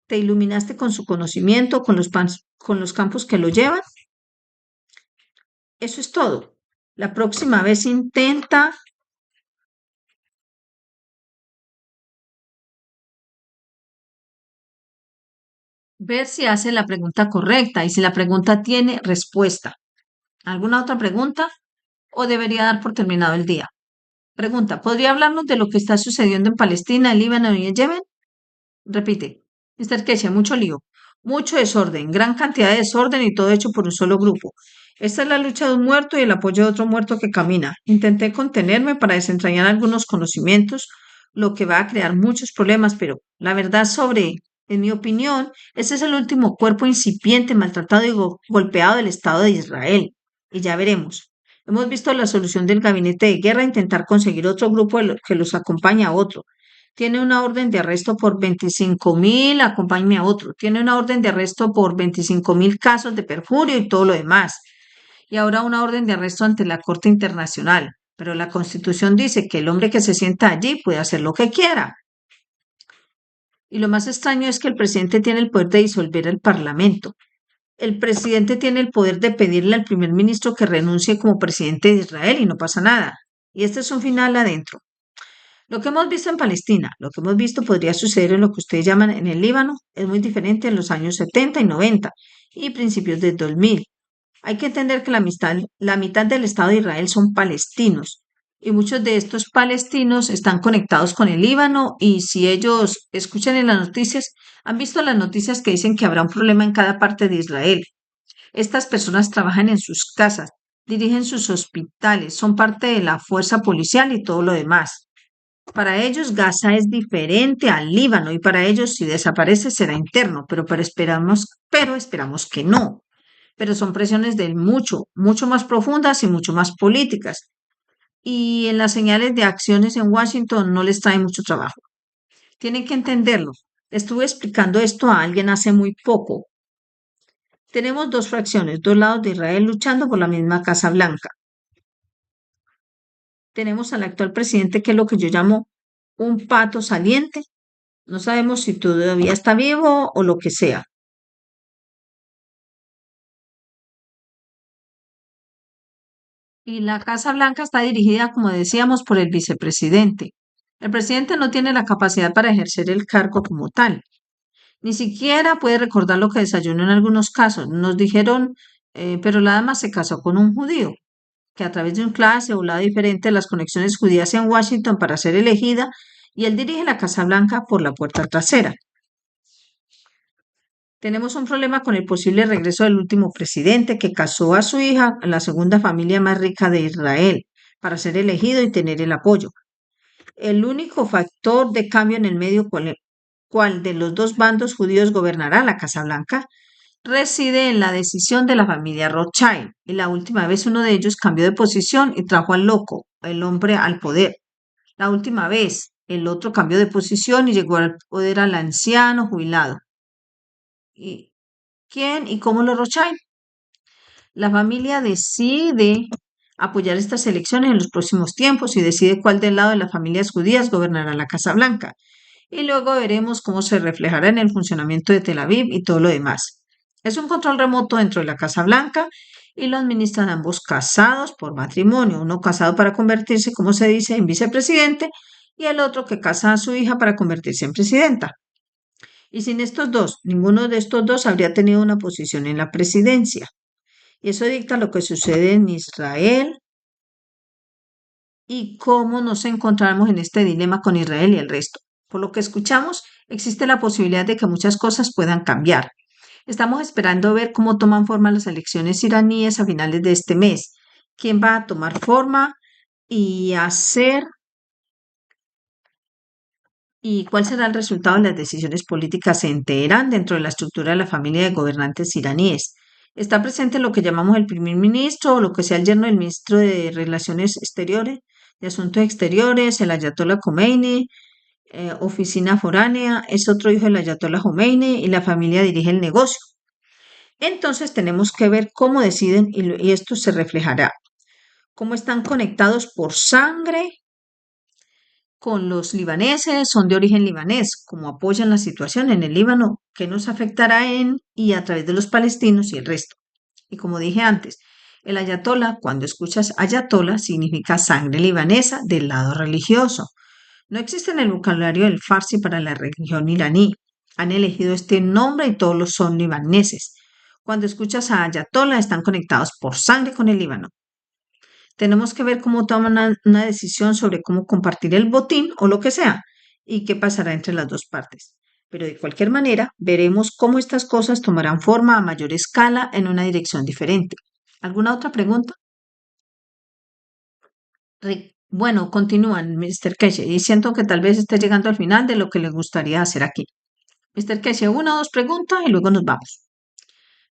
¿Te iluminaste con su conocimiento, con los campos que lo llevan? Eso es todo. La próxima vez intenta ver si hace la pregunta correcta y si la pregunta tiene respuesta. ¿Alguna otra pregunta? ¿O debería dar por terminado el día? Pregunta, ¿podría hablarnos de lo que está sucediendo en Palestina, en Líbano y en Yemen? Repite, Mr. Keshe, mucho lío, mucho desorden, gran cantidad de desorden y todo hecho por un solo grupo. Esta es la lucha de un muerto y el apoyo de otro muerto que camina. Intenté contenerme para desentrañar algunos conocimientos, lo que va a crear muchos problemas, pero la verdad sobre, en mi opinión, este es el último cuerpo incipiente, maltratado y golpeado del Estado de Israel. Y ya veremos. Hemos visto la solución del gabinete de guerra intentar conseguir otro grupo que los acompañe a otro. Tiene una orden de arresto por 25.000, acompáñeme a otro. Tiene una orden de arresto por 25.000 casos de perjurio y todo lo demás. Y ahora una orden de arresto ante la Corte Internacional. Pero la Constitución dice que el hombre que se sienta allí puede hacer lo que quiera. Y lo más extraño es que el presidente tiene el poder de disolver el Parlamento. El presidente tiene el poder de pedirle al primer ministro que renuncie como presidente de Israel y no pasa nada. Y este es un final adentro. Lo que hemos visto en Palestina, lo que hemos visto podría suceder en lo que ustedes llaman en el Líbano, es muy diferente en los años 70 y 90 y principios del 2000. Hay que entender que la mitad del Estado de Israel son palestinos y muchos de estos palestinos están conectados con el Líbano y si ellos escuchan en las noticias, han visto las noticias que dicen que habrá un problema en cada parte de Israel. Estas personas trabajan en sus casas, dirigen sus hospitales, son parte de la fuerza policial y todo lo demás. Para ellos Gaza es diferente al Líbano y para ellos si desaparece será interno, pero esperamos que no. Pero son presiones del mucho más profundas y mucho más políticas. Y en las señales de acciones en Washington no les trae mucho trabajo. Tienen que entenderlo. Estuve explicando esto a alguien hace muy poco. Tenemos dos fracciones, dos lados de Israel luchando por la misma Casa Blanca. Tenemos al actual presidente que es lo que yo llamo un pato saliente. No sabemos si todavía está vivo o lo que sea. Y la Casa Blanca está dirigida, como decíamos, por el vicepresidente. El presidente no tiene la capacidad para ejercer el cargo como tal. Ni siquiera puede recordar lo que desayunó en algunos casos. Nos dijeron, pero la dama se casó con un judío, que a través de un clase o lado diferente de las conexiones judías en Washington para ser elegida, y él dirige la Casa Blanca por la puerta trasera. Tenemos un problema con el posible regreso del último presidente que casó a su hija en la segunda familia más rica de Israel para ser elegido y tener el apoyo. El único factor de cambio en el medio cual de los dos bandos judíos gobernará la Casa Blanca reside en la decisión de la familia Rothschild. Y la última vez uno de ellos cambió de posición y trajo al loco, el hombre, al poder. La última vez el otro cambió de posición y llegó al poder al anciano jubilado. ¿Y quién y cómo los Rothschild? La familia decide apoyar estas elecciones en los próximos tiempos y decide cuál del lado de las familias judías gobernará la Casa Blanca. Y luego veremos cómo se reflejará en el funcionamiento de Tel Aviv y todo lo demás. Es un control remoto dentro de la Casa Blanca y lo administran ambos casados por matrimonio, uno casado para convertirse, como se dice, en vicepresidente y el otro que casa a su hija para convertirse en presidenta. Y sin estos dos, ninguno de estos dos habría tenido una posición en la presidencia. Y eso dicta lo que sucede en Israel y cómo nos encontramos en este dilema con Israel y el resto. Por lo que escuchamos, existe la posibilidad de que muchas cosas puedan cambiar. Estamos esperando ver cómo toman forma las elecciones iraníes a finales de este mes, quién va a tomar forma y hacer y cuál será el resultado de las decisiones políticas en Teherán dentro de la estructura de la familia de gobernantes iraníes. Está presente lo que llamamos el primer ministro o lo que sea el yerno del ministro de Relaciones Exteriores, de Asuntos Exteriores, el Ayatollah Khomeini, oficina foránea, es otro hijo del Ayatollah Khomeini y la familia dirige el negocio. Entonces tenemos que ver cómo deciden y esto se reflejará, cómo están conectados por sangre con los libaneses, son de origen libanés, como apoyan la situación en el Líbano, que nos afectará en y a través de los palestinos y el resto. Y como dije antes, el ayatollah, cuando escuchas ayatollah, significa sangre libanesa del lado religioso. No existe en el vocabulario del farsi para la religión iraní. Han elegido este nombre y todos los son libaneses. Cuando escuchas a ayatollah, están conectados por sangre con el Líbano. Tenemos que ver cómo toman una decisión sobre cómo compartir el botín o lo que sea y qué pasará entre las dos partes. Pero de cualquier manera, veremos cómo estas cosas tomarán forma a mayor escala en una dirección diferente. ¿Alguna otra pregunta? Bueno, continúan, Mr. Keshe, y siento que tal vez esté llegando al final de lo que le gustaría hacer aquí. Mr. Keshe, una o dos preguntas y luego nos vamos.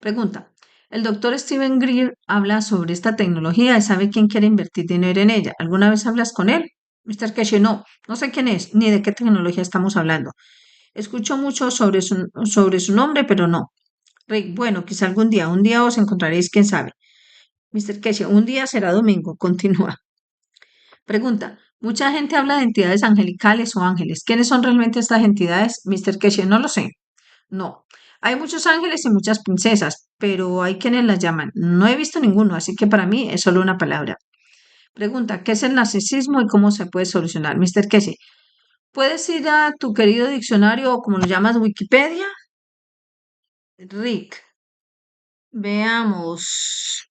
Pregunta. El doctor Steven Greer habla sobre esta tecnología y sabe quién quiere invertir dinero en ella. ¿Alguna vez hablas con él? Mr. Keshe, no sé quién es, ni de qué tecnología estamos hablando. Escucho mucho sobre su nombre, pero no. Rick, bueno, quizá un día os encontraréis, quién sabe. Mr. Keshe, un día será domingo, continúa. Pregunta. Mucha gente habla de entidades angelicales o ángeles. ¿Quiénes son realmente estas entidades? Mr. Keshe, no lo sé. No. Hay muchos ángeles y muchas princesas, pero hay quienes las llaman. No he visto ninguno, así que para mí es solo una palabra. Pregunta, ¿qué es el narcisismo y cómo se puede solucionar? Mr. Keshe, ¿puedes ir a tu querido diccionario o como lo llamas, Wikipedia? Rick, veamos.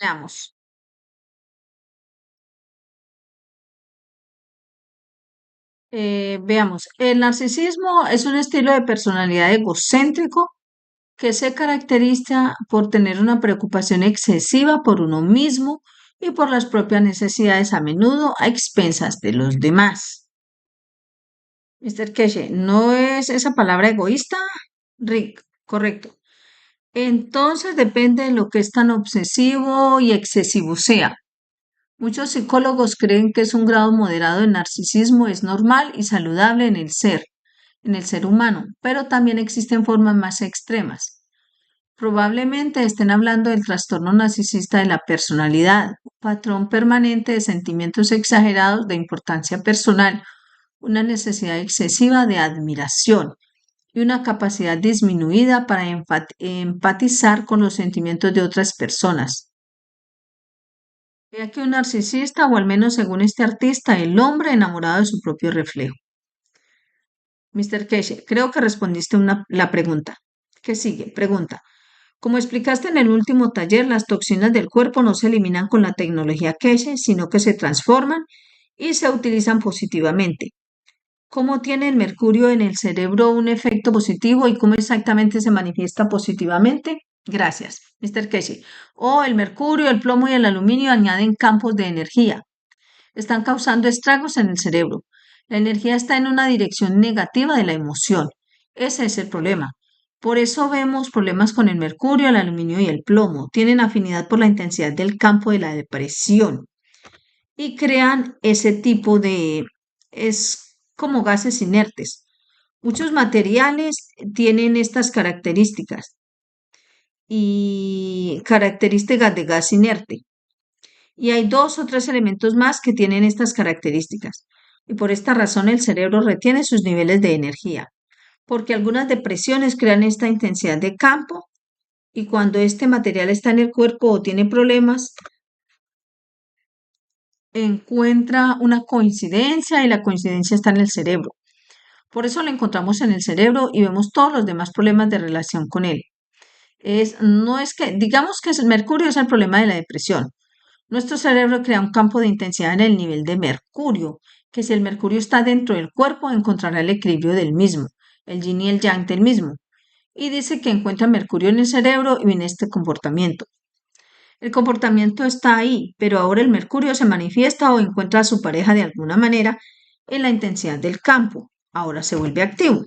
Veamos. Veamos. El narcisismo es un estilo de personalidad egocéntrico que se caracteriza por tener una preocupación excesiva por uno mismo y por las propias necesidades a menudo a expensas de los demás. Mr. Keshe, ¿no es esa palabra egoísta? Rick, correcto. Entonces depende de lo que es tan obsesivo y excesivo sea. Muchos psicólogos creen que es un grado moderado de narcisismo es normal y saludable en el ser humano, pero también existen formas más extremas. Probablemente estén hablando del trastorno narcisista de la personalidad, un patrón permanente de sentimientos exagerados de importancia personal, una necesidad excesiva de admiración y una capacidad disminuida para empatizar con los sentimientos de otras personas. He aquí un narcisista, o al menos según este artista, el hombre enamorado de su propio reflejo. Mr. Keshe, creo que respondiste la pregunta. ¿Qué sigue? Pregunta. Como explicaste en el último taller, las toxinas del cuerpo no se eliminan con la tecnología Keshe, sino que se transforman y se utilizan positivamente. ¿Cómo tiene el mercurio en el cerebro un efecto positivo y cómo exactamente se manifiesta positivamente? Gracias, Mr. Keshe. El mercurio, el plomo y el aluminio añaden campos de energía. Están causando estragos en el cerebro. La energía está en una dirección negativa de la emoción. Ese es el problema. Por eso vemos problemas con el mercurio, el aluminio y el plomo. Tienen afinidad por la intensidad del campo de la depresión y crean ese tipo de... es como gases inertes. Muchos materiales tienen estas características y características de gas inerte. Y hay dos o tres elementos más que tienen estas características. Y por esta razón el cerebro retiene sus niveles de energía, porque algunas depresiones crean esta intensidad de campo y cuando este material está en el cuerpo o tiene problemas, encuentra una coincidencia y la coincidencia está en el cerebro. Por eso lo encontramos en el cerebro y vemos todos los demás problemas de relación con él. No es que, digamos que el mercurio es el problema de la depresión. Nuestro cerebro crea un campo de intensidad en el nivel de mercurio, que si el mercurio está dentro del cuerpo, encontrará el equilibrio del mismo, el yin y el yang del mismo. Y dice que encuentra mercurio en el cerebro y viene este comportamiento. El comportamiento está ahí, pero ahora el mercurio se manifiesta o encuentra a su pareja de alguna manera en la intensidad del campo. Ahora se vuelve activo.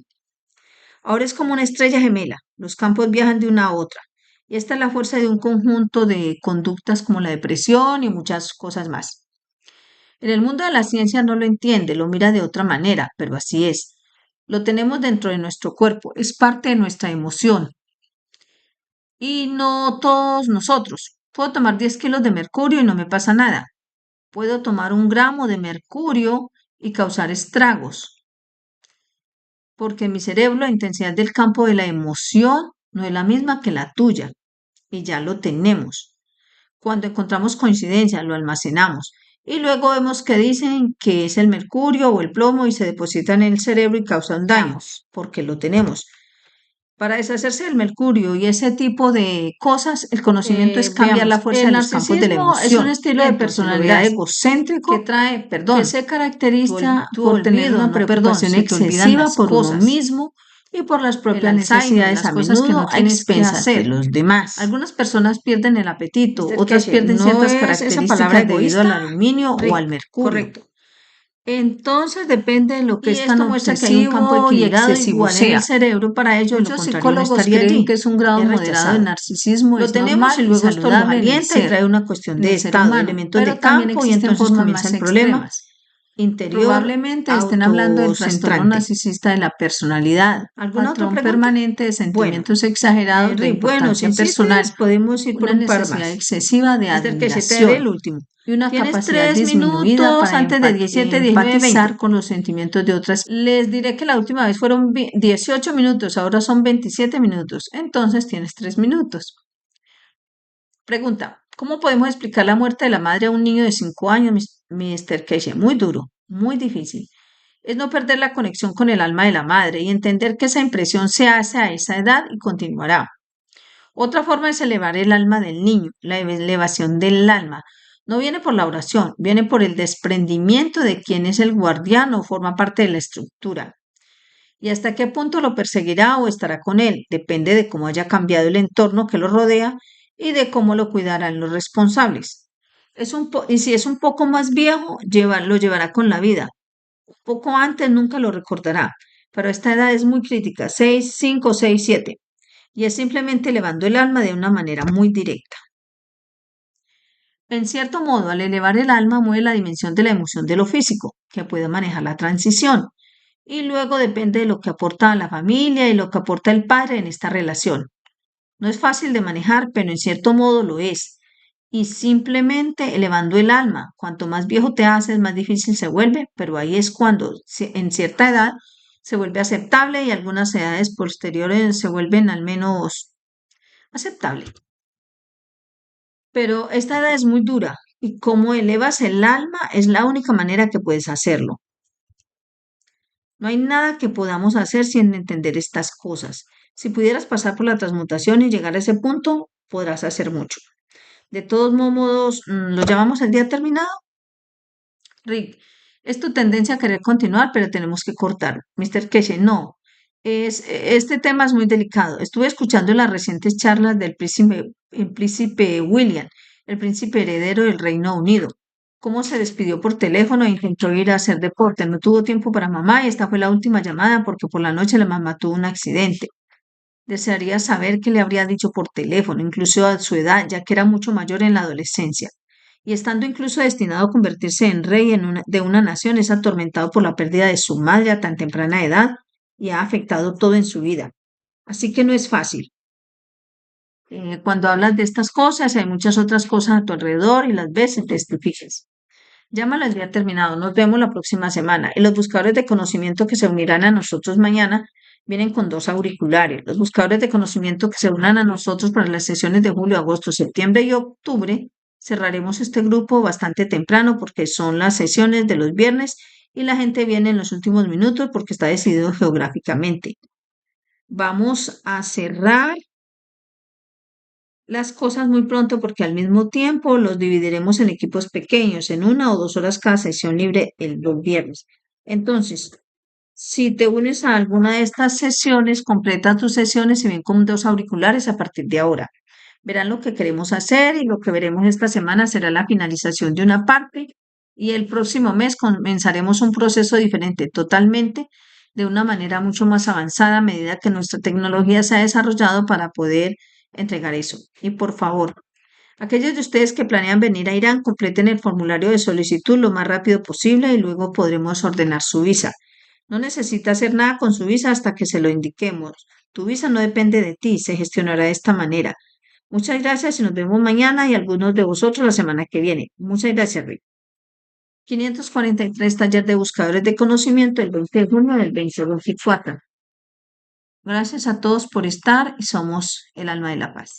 Ahora es como una estrella gemela. Los campos viajan de una a otra. Y esta es la fuerza de un conjunto de conductas como la depresión y muchas cosas más. En el mundo de la ciencia no lo entiende, lo mira de otra manera, pero así es. Lo tenemos dentro de nuestro cuerpo, es parte de nuestra emoción. Y no todos nosotros. Puedo tomar 10 kilos de mercurio y no me pasa nada. Puedo tomar 1 gramo de mercurio y causar estragos, porque en mi cerebro la intensidad del campo de la emoción no es la misma que la tuya, y ya lo tenemos. Cuando encontramos coincidencia, lo almacenamos. Y luego vemos que dicen que es el mercurio o el plomo y se deposita en el cerebro y causan daños, porque lo tenemos. Para deshacerse del mercurio y ese tipo de cosas, el conocimiento es cambiar la fuerza de los campos de la emoción. Es un estilo de personalidad egocéntrico que trae, perdón, que se caracteriza por tener una preocupación excesiva por uno mismo y por las propias necesidades a menudo a expensas de los demás. Algunas personas pierden el apetito, otras pierden ciertas características debido al aluminio o al mercurio. Correcto. Entonces depende de lo que es tan obsesivo y excesivo sea en el cerebro. Para ello, muchos psicólogos creen que es un grado moderado de narcisismo. Lo tenemos y luego esto nos alienta y trae una cuestión de estado, elementos de campo y entonces comienza el problema interior. Probablemente estén hablando del trastorno narcisista de la personalidad, patrón permanente de sentimientos exagerados de importancia personal, podemos ir por una necesidad excesiva de admiración. El último. Y una capacidad disminuida para antes de 17, 19, empatizar con los sentimientos de otras. Les diré que la última vez fueron 18 minutos, ahora son 27 minutos. Entonces tienes 3 minutos. Pregunta, ¿cómo podemos explicar la muerte de la madre a un niño de 5 años, Mr. Casey? Muy duro, muy difícil. Es no perder la conexión con el alma de la madre y entender que esa impresión se hace a esa edad y continuará. Otra forma es elevar el alma del niño, la elevación del alma. No viene por la oración, viene por el desprendimiento de quién es el guardián o forma parte de la estructura. Y hasta qué punto lo perseguirá o estará con él, depende de cómo haya cambiado el entorno que lo rodea y de cómo lo cuidarán los responsables. Y si es un poco más viejo, lo llevará con la vida. Un poco antes nunca lo recordará, pero esta edad es muy crítica, 6, 5, 6, 7, y es simplemente elevando el alma de una manera muy directa. En cierto modo, al elevar el alma mueve la dimensión de la emoción de lo físico, que puede manejar la transición, y luego depende de lo que aporta la familia y lo que aporta el padre en esta relación. No es fácil de manejar, pero en cierto modo lo es. Y simplemente elevando el alma, cuanto más viejo te haces, más difícil se vuelve, pero ahí es cuando en cierta edad se vuelve aceptable y algunas edades posteriores se vuelven al menos aceptable. Pero esta edad es muy dura y como elevas el alma es la única manera que puedes hacerlo. No hay nada que podamos hacer sin entender estas cosas. Si pudieras pasar por la transmutación y llegar a ese punto, podrás hacer mucho. De todos modos, ¿lo llamamos el día terminado? Rick, es tu tendencia a querer continuar, pero tenemos que cortar. Mr. Casey, no. Este tema es muy delicado. Estuve escuchando las recientes charlas del príncipe William, el príncipe heredero del Reino Unido. Cómo se despidió por teléfono e intentó ir a hacer deporte. No tuvo tiempo para mamá y esta fue la última llamada porque por la noche la mamá tuvo un accidente. Desearía saber qué le habría dicho por teléfono, incluso a su edad, ya que era mucho mayor en la adolescencia. Y estando incluso destinado a convertirse en rey de una nación, es atormentado por la pérdida de su madre a tan temprana edad y ha afectado todo en su vida. Así que no es fácil. Cuando hablas de estas cosas, hay muchas otras cosas a tu alrededor y las ves y te fijas. Llámalo el día terminado. Nos vemos la próxima semana. Y los buscadores de conocimiento que se unirán a nosotros mañana vienen con 2 auriculares. Los buscadores de conocimiento que se unan a nosotros para las sesiones de julio, agosto, septiembre y octubre, cerraremos este grupo bastante temprano porque son las sesiones de los viernes y la gente viene en los últimos minutos porque está decidido geográficamente. Vamos a cerrar las cosas muy pronto porque al mismo tiempo los dividiremos en equipos pequeños, en 1 o 2 horas cada sesión libre los viernes. Entonces, si te unes a alguna de estas sesiones, completa tus sesiones y ven con 2 auriculares a partir de ahora. Verán lo que queremos hacer y lo que veremos esta semana será la finalización de una parte y el próximo mes comenzaremos un proceso diferente totalmente de una manera mucho más avanzada a medida que nuestra tecnología se ha desarrollado para poder entregar eso. Y por favor, aquellos de ustedes que planean venir a Irán, completen el formulario de solicitud lo más rápido posible y luego podremos ordenar su visa. No necesita hacer nada con su visa hasta que se lo indiquemos. Tu visa no depende de ti, se gestionará de esta manera. Muchas gracias y nos vemos mañana y algunos de vosotros la semana que viene. Muchas gracias, Rick. 543 taller de buscadores de conocimiento el 20 de junio del 2024. Gracias a todos por estar y somos el alma de la paz.